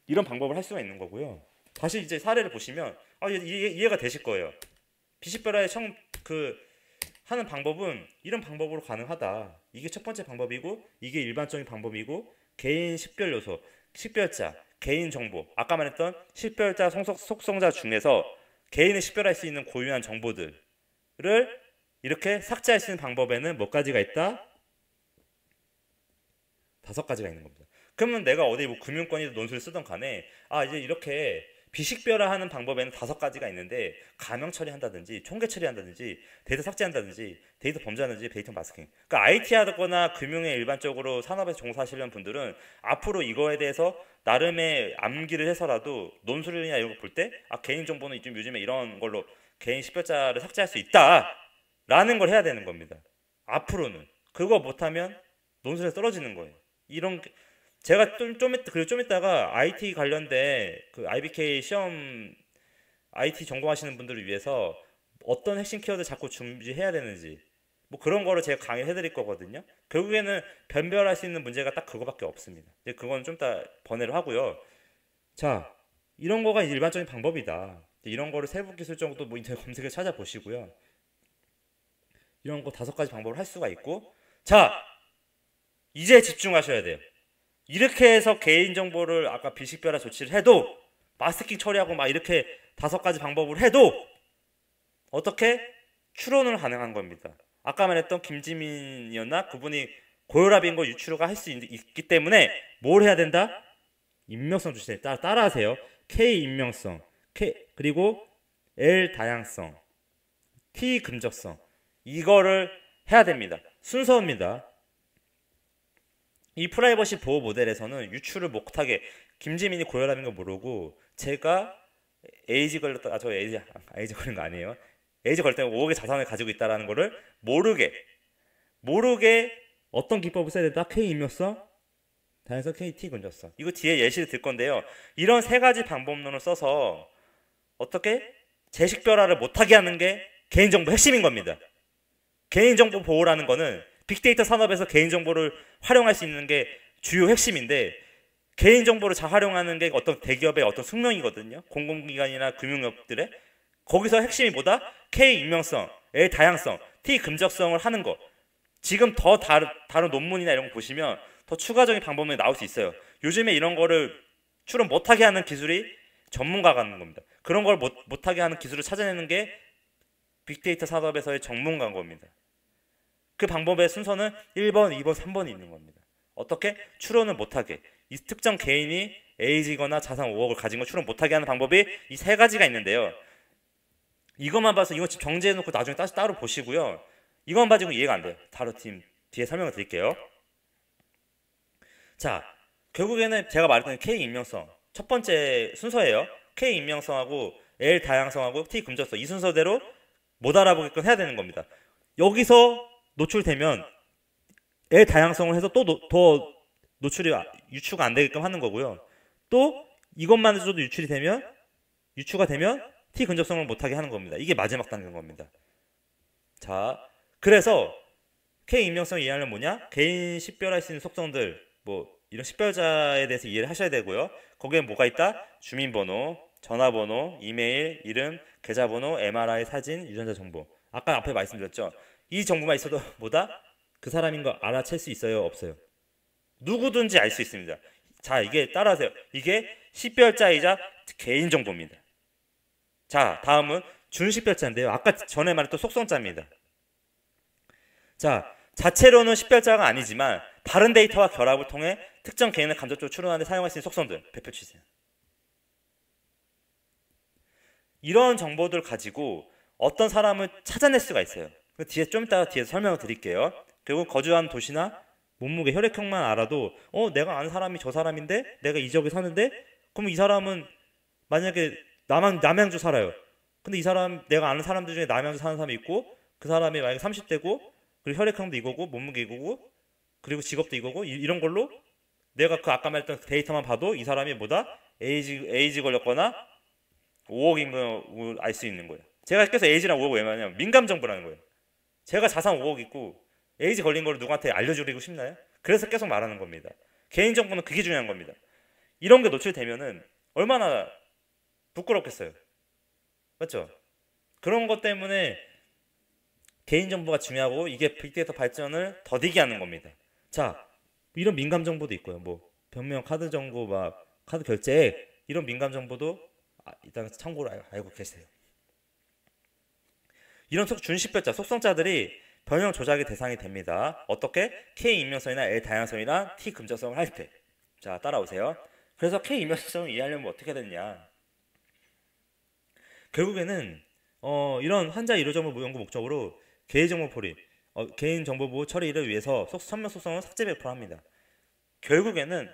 이런 방법을 할 수가 있는 거고요. 다시 이제 사례를 보시면 이해가 되실 거예요. 비식별화의 하는 방법은 이런 방법으로 가능하다. 이게 첫 번째 방법이고 이게 일반적인 방법이고 개인 식별 요소, 식별자, 개인 정보, 아까 말했던 식별자 속성자 중에서 개인을 식별할 수 있는 고유한 정보들을 이렇게 삭제할 수 있는 방법에는 몇 가지가 있다? 5가지가 있는 겁니다. 그러면 내가 어디 뭐 금융권이든 논술을 쓰던 간에 이제 이렇게 비식별화하는 방법에는 5가지가 있는데 가명 처리한다든지 총계 처리한다든지 데이터 삭제한다든지 데이터 범죄하든지 데이터 마스킹. 그러니까 IT 하거나 금융에 일반적으로 산업에서 종사하시려는 분들은 앞으로 이거에 대해서 나름의 암기를 해서라도 논술이나 이런 거 볼 때 개인 정보는 요즘에 이런 걸로 개인 식별자를 삭제할 수 있다라는 걸 해야 되는 겁니다. 앞으로는 그거 못하면 논술에서 떨어지는 거예요. 제가 좀 이따가 IT 관련된 그 IBK 시험 IT 전공하시는 분들을 위해서 어떤 핵심 키워드 자꾸 준비해야 되는지 뭐 그런 거를 제가 강의를 해드릴 거거든요. 결국에는 변별할 수 있는 문제가 딱 그거밖에 없습니다. 이제 그건 좀 이따 번외를 하고요. 자, 이런 거가 일반적인 방법이다. 이런 거를 세부 기술적으로 뭐 인터넷 검색에 찾아보시고요. 이런 거 5가지 방법을 할 수가 있고, 자, 이제 집중하셔야 돼요. 이렇게 해서 개인정보를 아까 비식별화 조치를 해도 마스킹 처리하고 막 이렇게 5가지 방법을 해도 어떻게 추론을 가능한 겁니다. 아까 말했던 김지민이었나? 그분이 고혈압인 거 유추가 할 수 있기 때문에 뭘 해야 된다? 임명성 조치 따라하세요. K 임명성, 그리고 L 다양성, T 금적성 이거를 해야 됩니다. 순서입니다. 이 프라이버시 보호 모델에서는 유출을 못하게 김지민이 고혈압인 거 모르고 제가 에이즈 걸렸다, 저 에이즈 걸린 거 아니에요. 에이즈 걸릴 때 5억의 자산을 가지고 있다라는 거를 모르게 어떤 기법을 써야 된다? K 임명성, 다양성 KT 근접성. 이거 뒤에 예시를 들 건데요. 이런 세 가지 방법론을 써서 어떻게 재식별화를 못하게 하는 게 개인정보 핵심인 겁니다. 개인정보 보호라는 거는 빅데이터 산업에서 개인정보를 활용할 수 있는 게 주요 핵심인데, 개인정보를 잘 활용하는 게 어떤 대기업의 어떤 숙명이거든요. 공공기관이나 금융업들의. 거기서 핵심이 뭐다? K 익명성, L 다양성, T 금적성을 하는 거. 지금 더 다른 논문이나 이런 거 보시면 더 추가적인 방법이 나올 수 있어요. 요즘에 이런 거를 출원 못하게 하는 기술이 전문가가 하는 겁니다. 그런 걸 못하게 하는 기술을 찾아내는 게 빅데이터 산업에서의 전문가인 겁니다. 그 방법의 순서는 1번, 2번, 3번이 있는 겁니다. 어떻게? 출원을 못하게. 이 특정 개인이 에이지거나 자산 5억을 가진 걸 출원 못하게 하는 방법이 이 세 가지가 있는데요. 이것만 봐서 이거 정제해놓고 나중에 따로 보시고요. 이것만 가지고 이해가 안 돼요. 바로 뒤에 설명을 드릴게요. 자, 결국에는 제가 말했던 K 익명성 첫 번째 순서예요. K 익명성하고 L 다양성하고 T 금적성, 이 순서대로 못 알아보게끔 해야 되는 겁니다. 여기서 노출되면 L 다양성을 해서 또 더 유추가 안 되게끔 하는 거고요. 또 이것만 해줘도 유추가 되면 T 근접성을 못하게 하는 겁니다. 이게 마지막 단계인 겁니다. 자, 그래서 K 익명성 이해하려면 뭐냐? 개인 식별할 수 있는 속성들, 뭐 이런 식별자에 대해서 이해를 하셔야 되고요. 거기에 뭐가 있다? 주민번호, 전화번호, 이메일, 이름, 계좌번호, MRI, 사진, 유전자 정보. 아까 앞에 말씀드렸죠. 이 정보만 있어도 뭐다? 그 사람인 거 알아챌 수 있어요? 없어요? 누구든지 알 수 있습니다. 자, 이게 따라하세요. 이게 식별자이자 개인정보입니다. 자, 다음은 준식별자인데요. 아까 전에 말했던 속성자입니다. 자, 자체로는 식별자가 아니지만 다른 데이터와 결합을 통해 특정 개인을 간접적으로 추론하는 데 사용할 수 있는 속성들 발표 주세요. 이런 정보들 가지고 어떤 사람을 찾아낼 수가 있어요. 좀 이따가 뒤에서 설명을 드릴게요. 결국 거주하는 도시나 몸무게, 혈액형만 알아도 내가 아는 사람이 저 사람인데 내가 이 지역에 사는데, 그럼 이 사람은 만약에 남양주 살아요. 근데 이 사람, 내가 아는 사람들 중에 남양주 사는 사람이 있고, 그 사람이 만약에 30대고 그리고 혈액형도 이거고 몸무게 이거고 그리고 직업도 이거고, 이런 걸로 내가 그 아까 말했던 데이터만 봐도 이 사람이 뭐다? 에이즈 걸렸거나 5억인 걸 알 수 있는 거예요. 제가 계속 에이즈랑 5억 왜 말하냐면 민감 정보라는 거예요. 제가 자산 5억 있고 에이즈 걸린 거를 누구한테 알려주고 싶나요? 그래서 계속 말하는 겁니다. 개인정보는 그게 중요한 겁니다. 이런 게 노출되면은 얼마나 부끄럽겠어요. 맞죠? 그런 것 때문에 개인정보가 중요하고 이게 빅데이터 발전을 더디게 하는 겁니다. 자, 이런 민감 정보도 있고요. 뭐 변명, 카드 정보, 막 카드 결제, 이런 민감 정보도 일단 참고로 알고 계세요. 이런 준식별자, 속성자들이 변형 조작의 대상이 됩니다. 어떻게? K 익명성이나 L 다양성이나 T 금적성을 할 때. 자, 따라오세요. 그래서 K 익명성을 이해하려면 어떻게 되느냐? 결국에는 이런 환자 의료정보 연구 목적으로 개인정보 포리, 개인정보보호 처리를 위해서 선명 속성을 삭제 배포를 합니다. 결국에는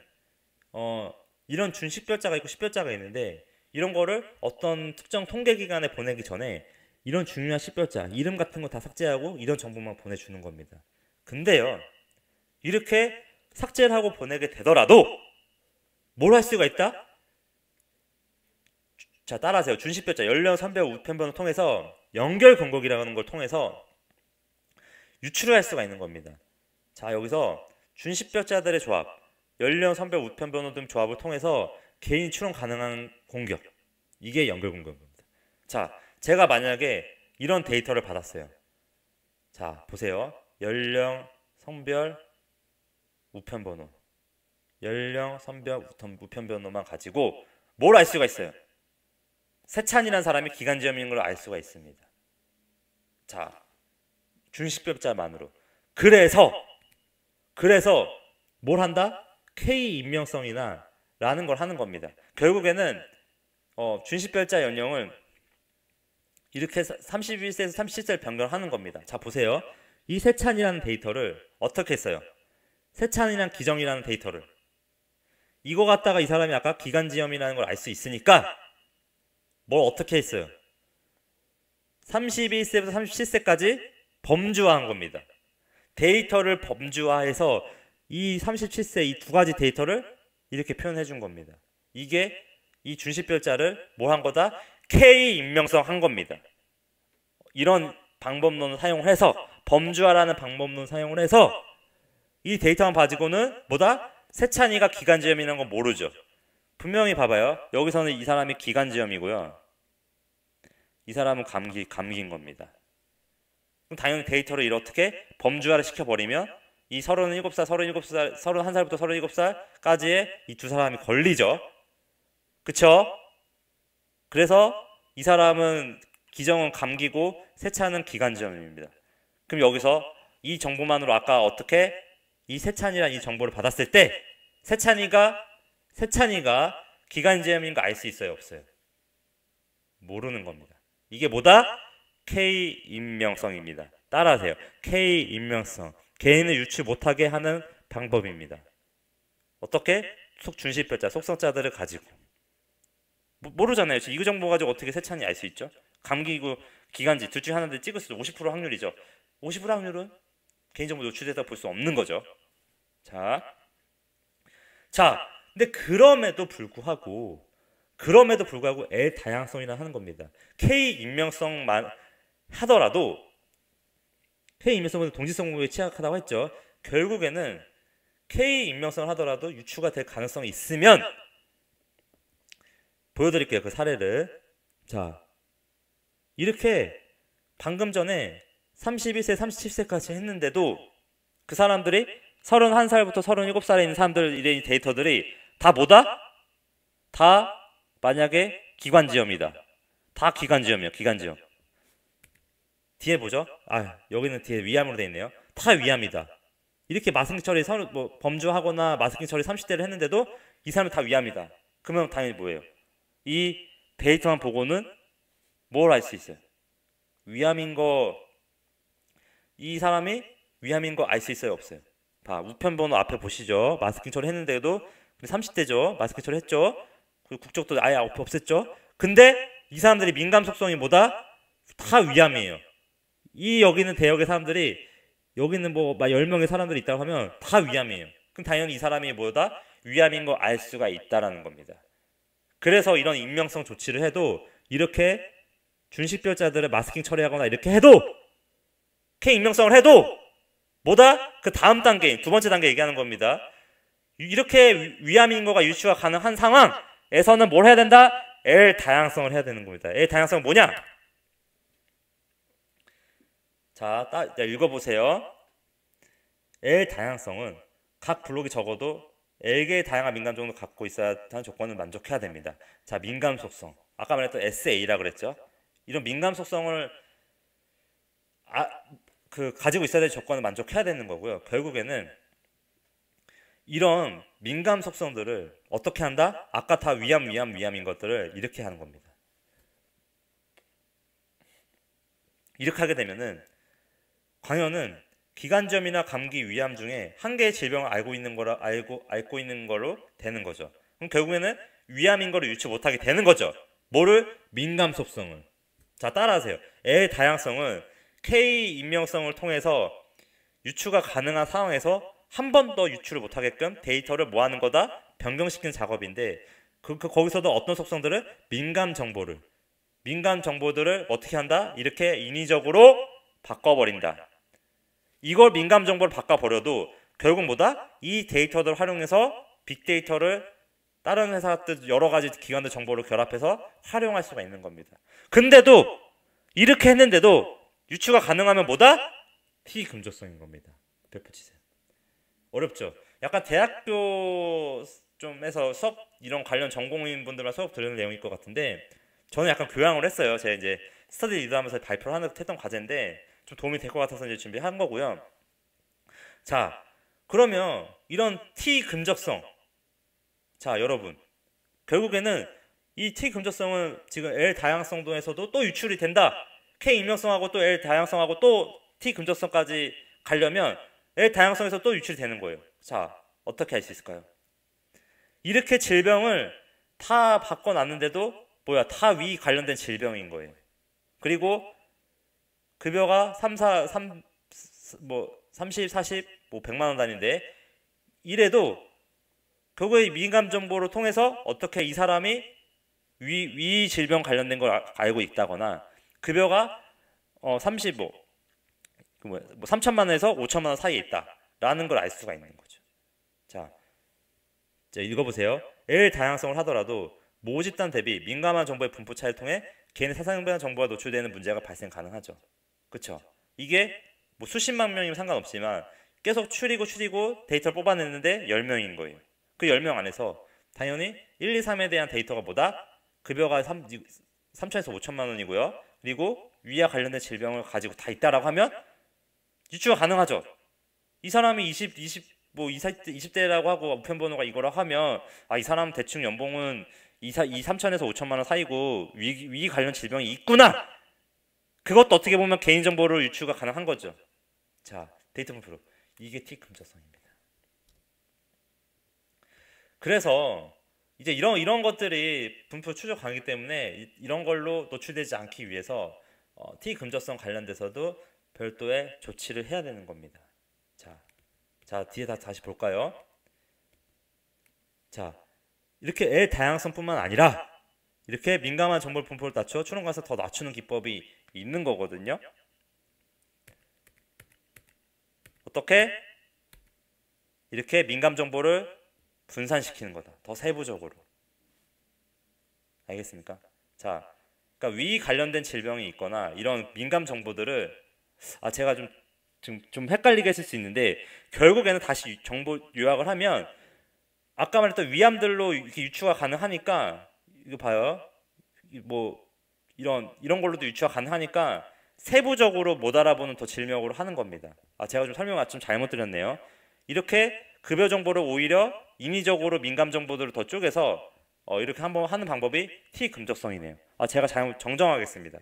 이런 준식별자가 있고 식별자가 있는데, 이런 거를 어떤 특정 통계기관에 보내기 전에 이런 중요한 식별자, 이름 같은 거 다 삭제하고 이런 정보만 보내주는 겁니다. 근데요, 이렇게 삭제를 하고 보내게 되더라도 뭘 할 수가 있다? 자, 따라하세요. 준식별자, 연령, 성별, 우편번호 통해서 연결 권고기라는 걸 통해서 유출을 할 수가 있는 겁니다. 자, 여기서 준식별자들의 조합, 연령, 성별, 우편번호 등 조합을 통해서 개인 추론 가능한 공격, 이게 연결 공격입니다. 자, 제가 만약에 이런 데이터를 받았어요. 자, 보세요. 연령, 성별, 우편번호, 연령, 성별, 우편번호만 가지고 뭘 알 수가 있어요? 세찬이라는 사람이 기관지염인 걸 알 수가 있습니다. 자, 준식별자만으로. 그래서 뭘 한다? K 익명성이나 라는 걸 하는 겁니다. 결국에는 준식별자 연령을 이렇게 31세에서 37세를 변경하는 겁니다. 자, 보세요. 이 세찬이라는 데이터를 어떻게 했어요? 세찬이랑 기정이라는 데이터를 이거 갖다가 이 사람이 아까 기간지염이라는 걸 알 수 있으니까 뭘 어떻게 했어요? 31세부터 37세까지 범주화한 겁니다. 데이터를 범주화해서 이 37세 이 두 가지 데이터를 이렇게 표현해 준 겁니다. 이게 이 준식별자를 뭐 한 거다? K 임명성 한 겁니다. 이런 방법론을 사용해서 범주화라는 방법론 사용을 해서 이 데이터만 가지고는 뭐다? 세찬이가 기간지염이라는 건 모르죠. 분명히 봐봐요. 여기서는 이 사람이 기간지염이고요. 이 사람은 감기인 겁니다. 그럼 당연히 데이터를 이렇게 범주화를 시켜버리면 이 37살, 31살부터 37살까지의 이 두 사람이 걸리죠. 그쵸? 그래서 이 사람은 기정은 감기고 세찬은 기간지염입니다. 그럼 여기서 이 정보만으로 아까 어떻게 이 세찬이란 이 정보를 받았을 때 세찬이가 기간지염인 거 알 수 있어요? 없어요? 모르는 겁니다. 이게 뭐다? K 임명성입니다. 따라하세요. K 임명성. 개인을 유출 못하게 하는 방법입니다. 어떻게? 준식별자, 속성자들을 가지고. 모르잖아요. 이 정보 가지고 어떻게 세찬이 알 수 있죠? 감기고 기간지 둘 중에 하나인데 찍을 수도 50% 확률이죠. 50% 확률은 개인정보 노출돼서 볼 수 없는 거죠. 자, 근데 그럼에도 불구하고 L 다양성이라 하는 겁니다. K 임명성만 하더라도 K 임명성은 동지성 공부에 취약하다고 했죠. 결국에는 K 임명성을 하더라도 유추가 될 가능성이 있으면 보여드릴게요. 그 사례를. 자, 이렇게 방금 전에 31세, 37세까지 했는데도 그 사람들이 31살부터 37살에 있는 사람들의 데이터들이 다 뭐다? 다 만약에 기관지염이다. 다 기관지염이에요. 기관지염. 뒤에 보죠? 여기는 뒤에 위암으로 되어 있네요. 다 위암이다. 이렇게 마스킹 처리 범주하거나 마스킹 처리 30대를 했는데도 이 사람은 다 위암이다. 그러면 당연히 뭐예요? 이 데이터만 보고는 뭘 알 수 있어요? 위암인 거, 이 사람이 위암인 거 알 수 있어요? 없어요? 우편 번호 앞에 보시죠. 마스킹 처리 했는데도 30대죠. 마스킹 처리 했죠. 그리고 국적도 아예 없앴죠. 근데 이 사람들이 민감 속성이 뭐다? 다 위암이에요. 이 여기 있는 대역의 사람들이 여기는 뭐 10명의 사람들이 있다고 하면 다 위암이에요. 그럼 당연히 이 사람이 뭐다? 위암인 거 알 수가 있다라는 겁니다. 그래서 이런 익명성 조치를 해도 이렇게 준식별자들을 마스킹 처리하거나 이렇게 해도 K 익명성을 해도 뭐다? 그 다음 단계, 두 번째 단계 얘기하는 겁니다. 이렇게 위암인 거가 유추가 가능한 상황에서는 뭘 해야 된다? L 다양성을 해야 되는 겁니다. L 다양성은 뭐냐? 자, 읽어보세요. L 다양성은 각 블록이 적어도 L개의 다양한 민감 정도를 갖고 있어야 하는 조건을 만족해야 됩니다. 자, 민감 속성. 아까 말했던 SA라 그랬죠. 이런 민감 속성을 가지고 있어야 될 조건을 만족해야 되는 거고요. 결국에는 이런 민감 속성들을 어떻게 한다? 아까 다 위암인 것들을 이렇게 하는 겁니다. 이렇게 하게 되면은 광현은 기관지염이나 감기, 위암 중에 한 개의 질병을 앓고 있는 거로 되는 거죠. 그럼 결국에는 위암인 거를 유추 못하게 되는 거죠. 뭐를? 민감 속성을. 자, 따라하세요. L 다양성은 K 임명성을 통해서 유추가 가능한 상황에서 한 번 더 유추를 못하게끔 데이터를 뭐 하는 거다? 변경시키는 작업인데 거기서도 어떤 속성들을? 민감 정보들을 어떻게 한다? 이렇게 인위적으로 바꿔버린다. 이걸 민감 정보를 바꿔버려도 결국 뭐다? 이 데이터들을 활용해서 빅데이터를 다른 회사들 여러 가지 기관들 정보를 결합해서 활용할 수가 있는 겁니다. 근데도 이렇게 했는데도 유추가 가능하면 뭐다? T 금조성인 겁니다. 별표 치세요. 어렵죠? 약간 대학교 좀에서 수업 이런 관련 전공인 분들만 수업 들으는 내용일 것 같은데 저는 약간 교양을 했어요. 제가 이제 스터디 리더하면서 발표를 했던 과제인데 좀 도움이 될 것 같아서 이제 준비한 거고요. 자, 그러면 이런 T 금적성, 자 여러분, 결국에는 이 T 금적성은 지금 L 다양성도에서도 또 유출이 된다. K 임명성하고 또 L 다양성하고 또 T 금적성까지 가려면 L 다양성에서 또 유출이 되는 거예요. 자, 어떻게 할 수 있을까요? 이렇게 질병을 다 바꿔놨는데도 뭐야, 다 위 관련된 질병인 거예요. 그리고 급여가 30, 40, 100만 원 단위인데 이래도 그거의 민감 정보를 통해서 어떻게 이 사람이 위 질병 관련된 걸 알고 있다거나 급여가 35, 3천만 원에서 5천만 원 사이에 있다라는 걸 알 수가 있는 거죠. 자, 읽어보세요. L 다양성을 하더라도 모 집단 대비 민감한 정보의 분포 차이를 통해 개인의 사상변화 정보가 노출되는 문제가 발생 가능하죠. 그쵸? 이게 뭐 수십만 명이면 상관없지만 계속 추리고 데이터를 뽑아냈는데 10명인 거예요. 그 10명 안에서 당연히 1, 2, 3에 대한 데이터가 뭐다? 급여가 3천에서 5천만 원이고요. 그리고 위와 관련된 질병을 가지고 다 있다라고 하면 유추가 가능하죠. 이 사람이 20대라고 하고 우편번호가 이거라고 하면 이 사람 대충 연봉은 3천에서 5천만 원 사이고 위 관련 질병이 있구나. 그것도 어떻게 보면 개인정보로 유추가 가능한 거죠. 자, 데이터 분포로. 이게 T 금저성입니다. 그래서 이제 이런 것들이 분포 추적 가능하기 때문에 이런 걸로 노출되지 않기 위해서 T 금저성 관련돼서도 별도의 조치를 해야 되는 겁니다. 자 뒤에 다시 볼까요? 자, 이렇게 L 다양성뿐만 아니라 이렇게 민감한 정보를 분포를 낮춰 추론 가능성을 더 낮추는 기법이 있는 거거든요. 어떻게? 이렇게 민감 정보를 분산시키는 거다. 더 세부적으로. 알겠습니까? 자, 그러니까 위 관련된 질병이 있거나 이런 민감 정보들을 제가 좀 헷갈리게 했을 수 있는데 결국에는 다시 정보 요약을 하면 아까 말했던 위암들로 이렇게 유추가 가능하니까 이거 봐요. 뭐 이런 걸로도 유추가 가능하니까 세부적으로 못 알아보는 더 질명으로 하는 겁니다. 제가 좀 설명을 좀 잘못 드렸네요. 이렇게 급여 정보를 오히려 인위적으로 민감 정보들을 더 쪼개서 이렇게 한번 하는 방법이 T 금적성이네요. 제가 잘못 정정하겠습니다.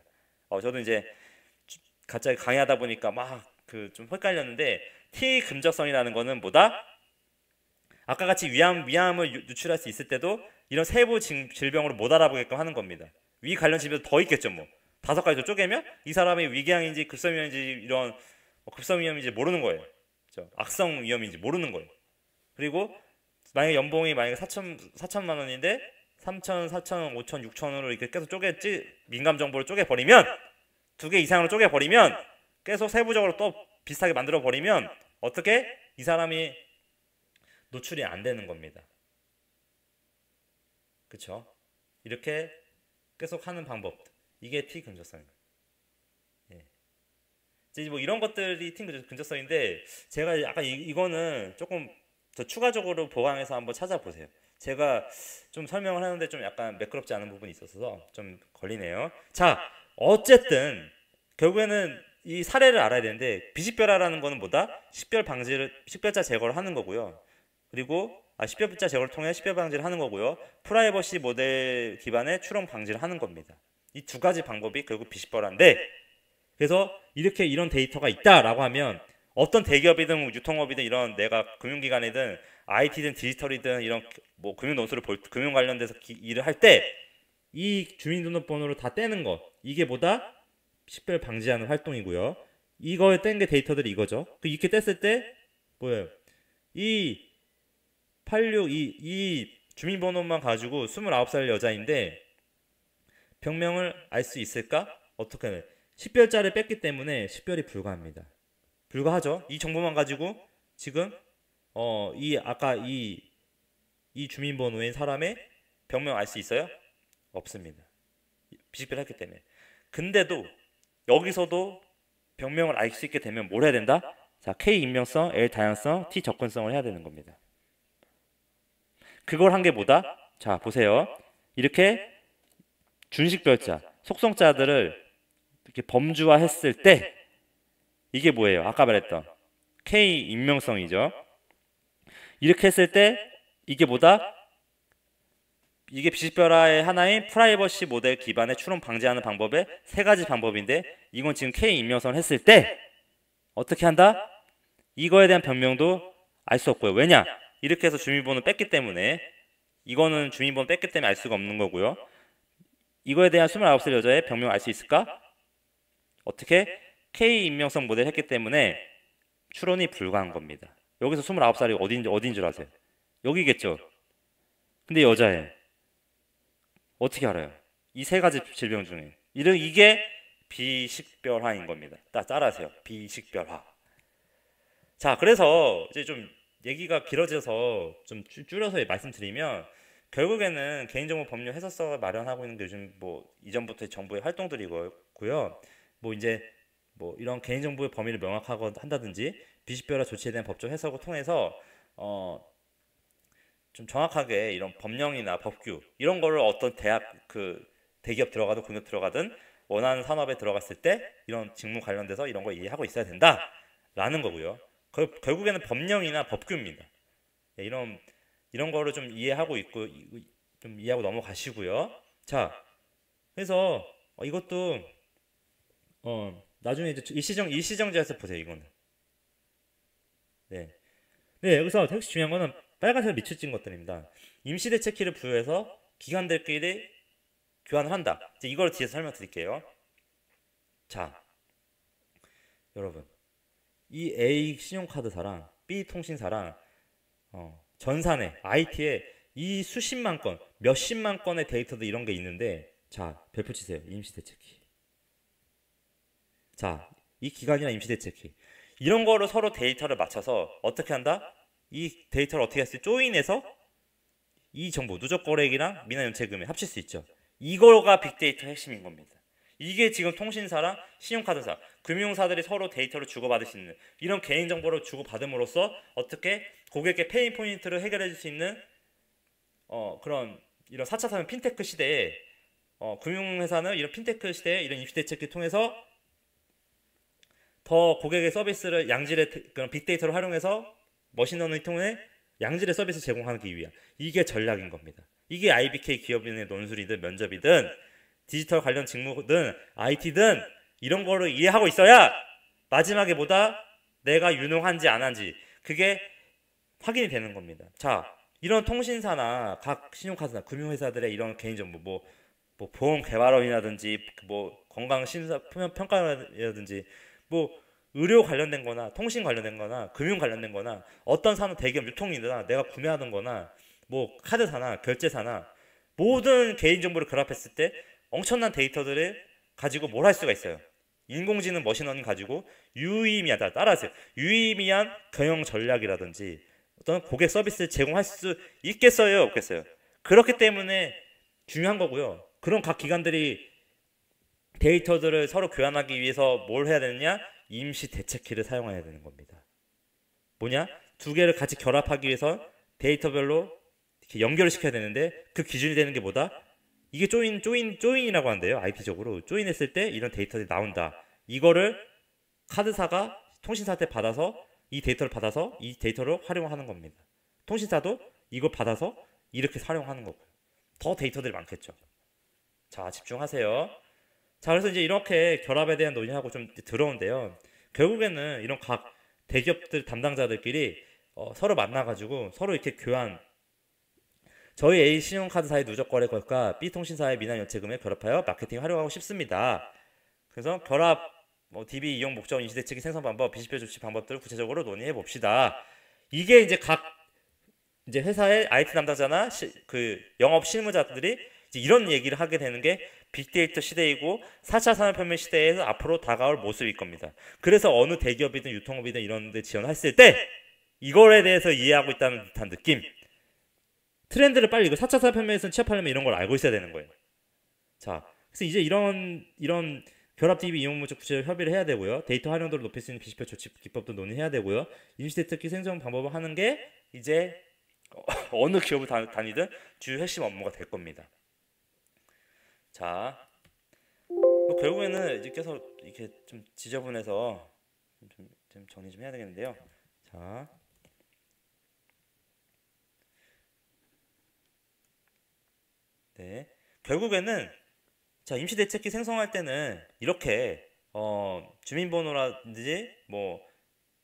저도 이제 갑자기 강의하다 보니까 막 좀 헷갈렸는데 T 금적성이라는 거는 뭐다? 아까 같이 위암을 유출할 수 있을 때도 이런 세부 질병으로 못 알아보게끔 하는 겁니다. 위 관련 질병도 더 있겠죠. 뭐 5가지 더 쪼개면 이 사람이 위궤양인지 급성위염인지 이런 급성위염인지 모르는 거예요. 그렇죠? 악성 위염인지 모르는 거예요. 그리고 만약에 연봉이 4천만 원인데 3천, 4천, 5천, 6천으로 이렇게 계속 민감 정보를 쪼개버리면 2개 이상으로 쪼개버리면 계속 세부적으로 또 비슷하게 만들어버리면 어떻게? 이 사람이 노출이 안 되는 겁니다. 그쵸? 이렇게 계속 하는 방법. 이게 T 근접성입니다. 이제 뭐 이런 것들이 T 근접성인데 제가 아까 이거는 조금 더 추가적으로 보강해서 한번 찾아보세요. 제가 좀 설명을 하는데 좀 약간 매끄럽지 않은 부분이 있어서 좀 걸리네요. 자, 어쨌든 결국에는 이 사례를 알아야 되는데 비식별화라는 거는 뭐다? 식별자 제거를 하는 거고요. 그리고 식별자 제거를 통해 식별 방지를 하는 거고요. 프라이버시 모델 기반의 추론 방지를 하는 겁니다. 이 두 가지 방법이 결국 비식별화인데 그래서 이렇게 이런 데이터가 있다라고 하면 어떤 대기업이든 유통업이든 이런 내가 금융기관이든 IT든 디지털이든 이런 뭐 금융노수를 금융 관련돼서 일을 할 때 이 주민등록번호를 다 떼는 것 이게 뭐다? 식별 방지하는 활동이고요. 이거에 뗀 게 데이터들이 이거죠. 이렇게 뗐을 때 뭐예요? 이 주민번호만 가지고 29살 여자인데 병명을 알 수 있을까? 어떻게 해? 식별자를 뺐기 때문에 식별이 불가합니다. 불가하죠. 이 정보만 가지고 지금 아까 이 주민번호인 사람의 병명 알 수 있어요? 없습니다. 비식별했기 때문에. 근데도 여기서도 병명을 알 수 있게 되면 뭘 해야 된다? 자, K 익명성, L 다양성, T 접근성을 해야 되는 겁니다. 그걸 한 게 뭐다? 자, 보세요. 이렇게 준식별자, 속성자들을 이렇게 범주화했을 때 이게 뭐예요? 아까 말했던 K 익명성이죠. 이렇게 했을 때 이게 뭐다? 이게 비식별화의 하나인 프라이버시 모델 기반의 추론 방지하는 방법의 3가지 방법인데 이건 지금 K 익명성을 했을 때 어떻게 한다? 이거에 대한 변명도 알 수 없고요. 왜냐? 이렇게 해서 주민번호 뺐기 때문에 이거는 주민번호 뺐기 때문에 알 수가 없는 거고요. 이거에 대한 29살 여자의 병명을 알 수 있을까? 어떻게? K 인명성 모델 했기 때문에 추론이 불가한 겁니다. 여기서 29살이 어딘 줄 아세요? 여기겠죠. 근데 여자애 어떻게 알아요? 이 세 가지 질병 중에 이게 비식별화인 겁니다. 따라하세요. 비식별화. 자, 그래서 이제 좀 얘기가 길어져서 좀 줄여서 말씀드리면 결국에는 개인정보 법률 해설서가 마련하고 있는 게 요즘 뭐 이전부터 정부의 활동들이고요. 뭐 이제 뭐 이런 개인정보의 범위를 명확하게 한다든지 비식별화 조치에 대한 법적 해석을 통해서 좀 정확하게 이런 법령이나 법규 이런 거를 어떤 대기업 들어가든 공기업 들어가든 원하는 산업에 들어갔을 때 이런 직무 관련돼서 이런 걸 이해하고 있어야 된다라는 거고요. 결국에는 법령이나 법규입니다. 네, 이런 거를 좀 이해하고 있고 좀 이해하고 넘어가시고요. 자, 그래서 이것도 나중에 이제 일시정지에서 보세요. 이거는 네, 여기서 되게 중요한 거는 빨간색으로 밑줄 찐 것들입니다. 임시대책키를 부여해서 기관들끼리 교환을 한다. 이제 이걸 뒤에서 설명드릴게요. 자, 여러분, 이 A 신용카드사랑 B 통신사랑 전산에 IT에 이 수십만 건, 몇십만 건의 데이터도 이런 게 있는데, 자, 별표 치세요. 임시대책키. 자, 이 기관이랑 임시대책키. 이런 거를 서로 데이터를 맞춰서 어떻게 한다? 이 데이터를 어떻게 할수 조인해서 이 정보 누적거래액이랑 미납연체금에 합칠 수 있죠. 이거가 빅데이터 핵심인 겁니다. 이게 지금 통신사랑 신용카드사, 금융사들이 서로 데이터를 주고받을 수 있는 이런 개인정보를 주고받음으로써 어떻게 고객의 페인 포인트를 해결해 줄 수 있는 그런 이런 4차 산업 핀테크 시대에 금융회사는 이런 핀테크 시대에 이런 임시대책을 통해서 더 고객의 서비스를 양질의 그런 빅데이터를 활용해서 머신러닝을 통해 양질의 서비스 제공하기 위한 이게 전략인 겁니다. 이게 IBK 기업인의 논술이든 면접이든 디지털 관련 직무든 IT든 이런 거를 이해하고 있어야 마지막에 뭐다? 내가 유능한지 안 한지 그게 확인이 되는 겁니다. 자, 이런 통신사나 각 신용카드나 금융회사들의 이런 개인정보 뭐 보험 개발원이라든지 뭐 건강 심사 평가라든지 뭐 의료 관련된 거나 통신 관련된 거나 금융 관련된 거나 어떤 산업 대기업 유통이나 내가 구매하는 거나 뭐 카드사나 결제사나 모든 개인정보를 결합했을 때 엄청난 데이터들을 가지고 뭘 할 수가 있어요. 인공지능 머신러닝 가지고 유의미하다. 따라하세요. 유의미한 경영 전략이라든지 어떤 고객 서비스를 제공할 수 있겠어요? 없겠어요? 그렇기 때문에 중요한 거고요. 그런 각 기관들이 데이터들을 서로 교환하기 위해서 뭘 해야 되느냐? 임시 대책키를 사용해야 되는 겁니다. 뭐냐? 두 개를 같이 결합하기 위해서 데이터별로 이렇게 연결을 시켜야 되는데 그 기준이 되는 게 뭐다? 이게 조인이라고 한대요. IP적으로. 조인했을 때 이런 데이터들이 나온다. 이거를 카드사가 통신사한테 받아서 이 데이터를 받아서 이 데이터를 활용하는 겁니다. 통신사도 이걸 받아서 이렇게 활용하는 거고요. 더 데이터들이 많겠죠. 자, 집중하세요. 자, 그래서 이제 이렇게 결합에 대한 논의하고 좀 들어온데요. 결국에는 이런 각 대기업들 담당자들끼리 서로 만나가지고 서로 이렇게 교환 저희 A 신용카드사의 누적거래 것과 B 통신사의 미납연체금에 결합하여 마케팅 활용하고 싶습니다. 그래서 결합, DB 이용 목적 인시대책이 생성 방법, 비식별 조치 방법들을 구체적으로 논의해 봅시다. 이게 이제 각 이제 회사의 IT 담당자나 그 영업 실무자들이 이제 이런 얘기를 하게 되는 게 빅데이터 시대이고 4차 산업혁명 시대에서 앞으로 다가올 모습일 겁니다. 그래서 어느 대기업이든 유통업이든 이런 데 지원했을 때 이거에 대해서 이해하고 있다는 듯한 느낌. 트렌드를 빨리 이거 4차 산업혁명에서 취업하려면 이런 걸 알고 있어야 되는 거예요. 자, 그래서 이제 이런 결합 DB 이용 목적 구체적 협의를 해야 되고요. 데이터 활용도를 높일 수 있는 비식별 조치 기법도 논의해야 되고요. 임시대책기 생성 방법을 하는 게 이제 어느 기업을 다니든 주요 핵심 업무가 될 겁니다. 자, 결국에는 이제 계속 이렇게 좀 지저분해서 좀 정리 좀 해야 되겠는데요. 자, 네, 결국에는 자 임시대책기 생성할 때는 이렇게 주민번호라든지 뭐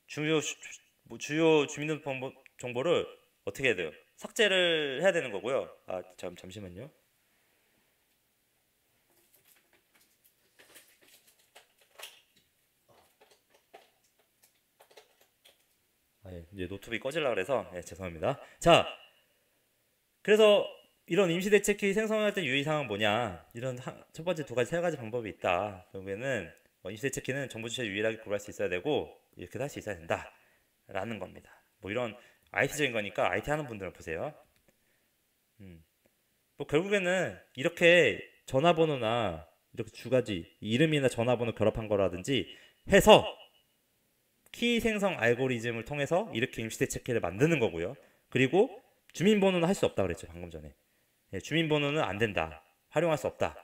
주요 주민등록 정보를 어떻게 해야 돼요? 삭제를 해야 되는 거고요. 잠시만요. 이제 노트북이 꺼지려고 그래서 죄송합니다. 자, 그래서 이런 임시대책키 생성할 때 유의사항은 뭐냐? 이런 첫 번째 세 가지 방법이 있다. 결국에는 임시대책키는 정보 주체를 유일하게 구별할 수 있어야 되고 이렇게 할 수 있어야 된다 라는 겁니다. 뭐 이런 IT적인 거니까 IT 하는 분들은 보세요. 뭐 결국에는 이렇게 전화번호나 이렇게 두 가지 이름이나 전화번호 결합한 거라든지 해서 키 생성 알고리즘을 통해서 이렇게 임시대책키를 만드는 거고요. 그리고 주민번호는 할 수 없다 그랬죠, 방금 전에. 주민번호는 안 된다, 활용할 수 없다.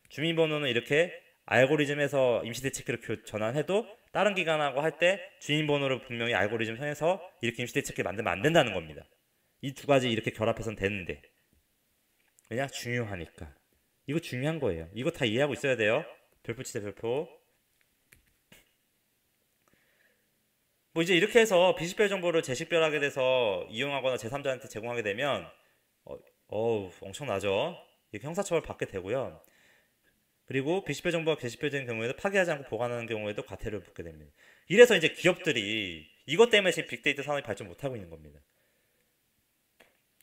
주민번호는 이렇게 알고리즘에서 임시대책키로 전환해도 다른 기관하고 할 때 주민번호를 분명히 알고리즘 통해서 이렇게 임시대책키를 만들면 안 된다는 겁니다. 이 두 가지 이렇게 결합해서는 되는데, 왜냐? 중요하니까. 이거 중요한 거예요. 이거 다 이해하고 있어야 돼요. 별표 치세요, 별표. 뭐 이제 이렇게 해서 비식별 정보를 재식별하게 돼서 이용하거나 제3자한테 제공하게 되면 엄청나죠. 이렇게 형사처벌 받게 되고요. 그리고 비식별 정보가 게시표된 경우에도 파기하지 않고 보관하는 경우에도 과태료를 붙게 됩니다. 이래서 이제 기업들이 이것 때문에 지금 빅데이터 산업이 발전 못하고 있는 겁니다.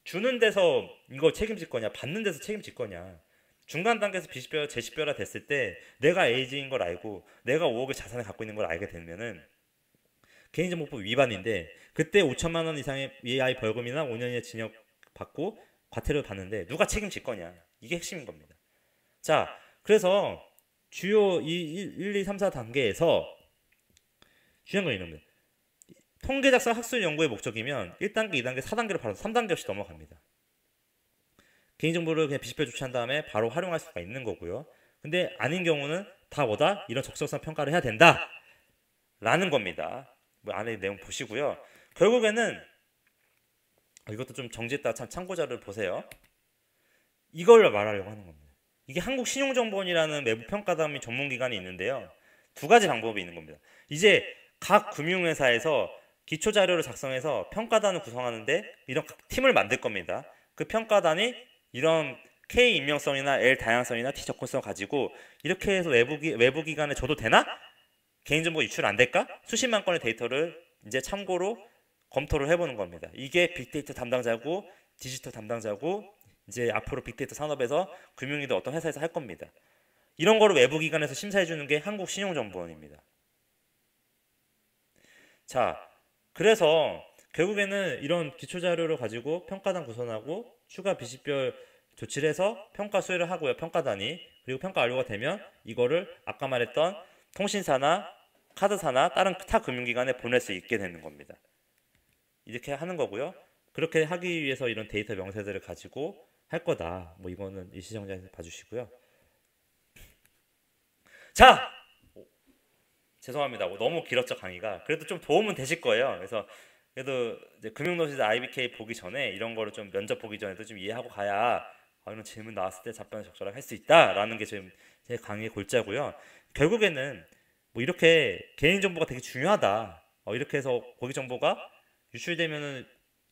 주는 데서 이거 책임질 거냐, 받는 데서 책임질 거냐. 중간 단계에서 비식별, 재식별화 됐을 때 내가 에이지인 걸 알고 내가 5억의 자산을 갖고 있는 걸 알게 되면은 개인정보법 위반인데 그때 5천만 원 이상의 EI 벌금이나 5년 이하의 징역 받고 과태료를 받는데 누가 책임질 거냐. 이게 핵심인 겁니다. 자, 그래서 주요 1, 2, 3, 4단계에서 중요한 건 이런 겁니다. 통계 작성 학술 연구의 목적이면 1단계, 2단계, 4단계로 바로 3단계 없이 넘어갑니다. 개인정보를 그냥 비식별 조치한 다음에 바로 활용할 수가 있는 거고요. 근데 아닌 경우는 다 뭐다? 이런 적절성 평가를 해야 된다 라는 겁니다. 뭐 안에 내용 보시고요. 결국에는 이것도 좀 정지했다가 참고자료를 보세요. 이걸 말하려고 하는 겁니다. 이게 한국신용정보원이라는 외부 평가단 및 전문기관이 있는데요. 두 가지 방법이 있는 겁니다. 이제 각 금융회사에서 기초자료를 작성해서 평가단을 구성하는데 이런 팀을 만들 겁니다. 그 평가단이 이런 K 임명성이나 L 다양성이나 T 접근성을 가지고 이렇게 해서 외부 기관에 줘도 되나? 개인정보 유출 안 될까? 수십만 건의 데이터를 이제 참고로 검토를 해보는 겁니다. 이게 빅데이터 담당자고 디지털 담당자고 이제 앞으로 빅데이터 산업에서 금융이든 어떤 회사에서 할 겁니다. 이런 거를 외부 기관에서 심사해 주는 게 한국신용정보원입니다. 자, 그래서 결국에는 이런 기초자료를 가지고 평가단 구성하고 추가 비식별 조치를 해서 평가 수혜를 하고요. 평가단이. 그리고 평가 완료가 되면 이거를 아까 말했던 통신사나 카드사나 다른 타 금융기관에 보낼 수 있게 되는 겁니다. 이렇게 하는 거고요. 그렇게 하기 위해서 이런 데이터 명세들을 가지고 할 거다. 뭐 이거는 일시정지에서 봐주시고요. 자! 죄송합니다. 너무 길었죠, 강의가. 그래도 좀 도움은 되실 거예요. 그래도 이제 금융노시스 IBK 보기 전에 이런 거를 좀 면접 보기 전에도 좀 이해하고 가야 이런 질문 나왔을 때 답변을 적절하게 할 수 있다라는 게 지금 제 강의의 골자고요. 결국에는 뭐 이렇게 개인정보가 되게 중요하다. 이렇게 해서 고객 정보가 유출되면은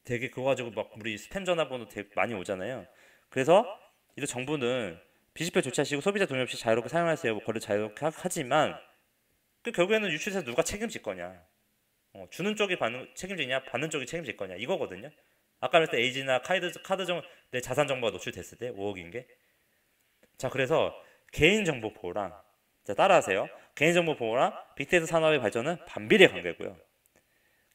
되게 그거 가지고 막 우리 스팸 전화번호 되게 많이 오잖아요. 그래서 이런 정보는 비식별 조치하시고 소비자 동의 없이 자유롭게 사용하세요. 거래 자유롭게 하지만 결국에는 유출해서 누가 책임질 거냐? 주는 쪽이 책임지냐? 받는 쪽이 책임질 거냐? 이거거든요. 아까 말했을 때 에이지나 내 자산 정보가 노출됐을 때 5억인 게. 자, 그래서 개인정보 보호랑 자, 따라하세요. 개인정보 보호랑 빅데이터 산업의 발전은 반비례 관계고요.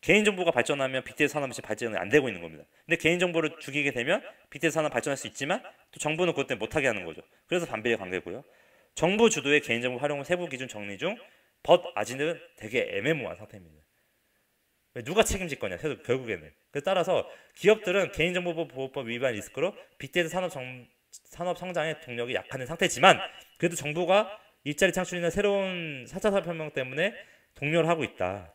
개인정보가 발전하면 빅데이터 산업이 발전이 안 되고 있는 겁니다. 근데 개인정보를 죽이게 되면 빅데이터 산업 발전할 수 있지만 또 정부는 그것 때문에 못하게 하는 거죠. 그래서 반비례 관계고요. 정부 주도의 개인정보 활용 세부 기준 정리 중 아직은 되게 애매모호한 상태입니다. 누가 책임질 거냐 결국에는. 그래서 따라서 기업들은 개인정보보호법 위반 리스크로 빅데이터 산업 성장의 동력이 약화된 상태지만 그래도 정부가 일자리 창출이나 새로운 4차 산업혁명 때문에 독려를 하고 있다.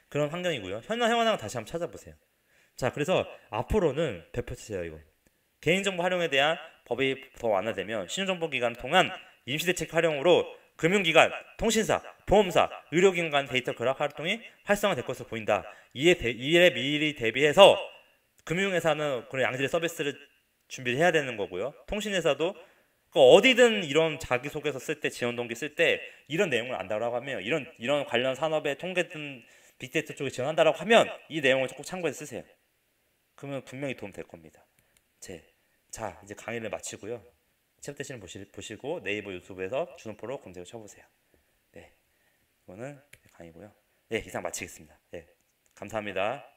그런 환경이고요. 현황 회원항을 다시 한번 찾아보세요. 자, 그래서 앞으로는 배포치세요 이거. 개인정보 활용에 대한 법이 더 완화되면 신용정보기관을 통한 임시대책 활용으로 금융기관, 통신사, 보험사, 의료기관 데이터 결합 활동이 활성화될 것으로 보인다. 이에 미리 대비해서 금융회사는 그런 양질의 서비스를 준비를 해야 되는 거고요. 통신회사도 어디든 이런 자기소개서 쓸 때, 지원 동기 쓸 때 이런 내용을 안다라고 하면, 이런 관련 산업의 통계든 빅데이터 쪽에 지원한다라고 하면 이 내용을 꼭 참고해서 쓰세요. 그러면 분명히 도움 될 겁니다. 자, 이제 강의를 마치고요. 챕터 시는 보시고 네이버 유튜브에서 준호프로 검색을 쳐보세요. 네, 이거는 강의고요. 네, 이상 마치겠습니다. 네, 감사합니다.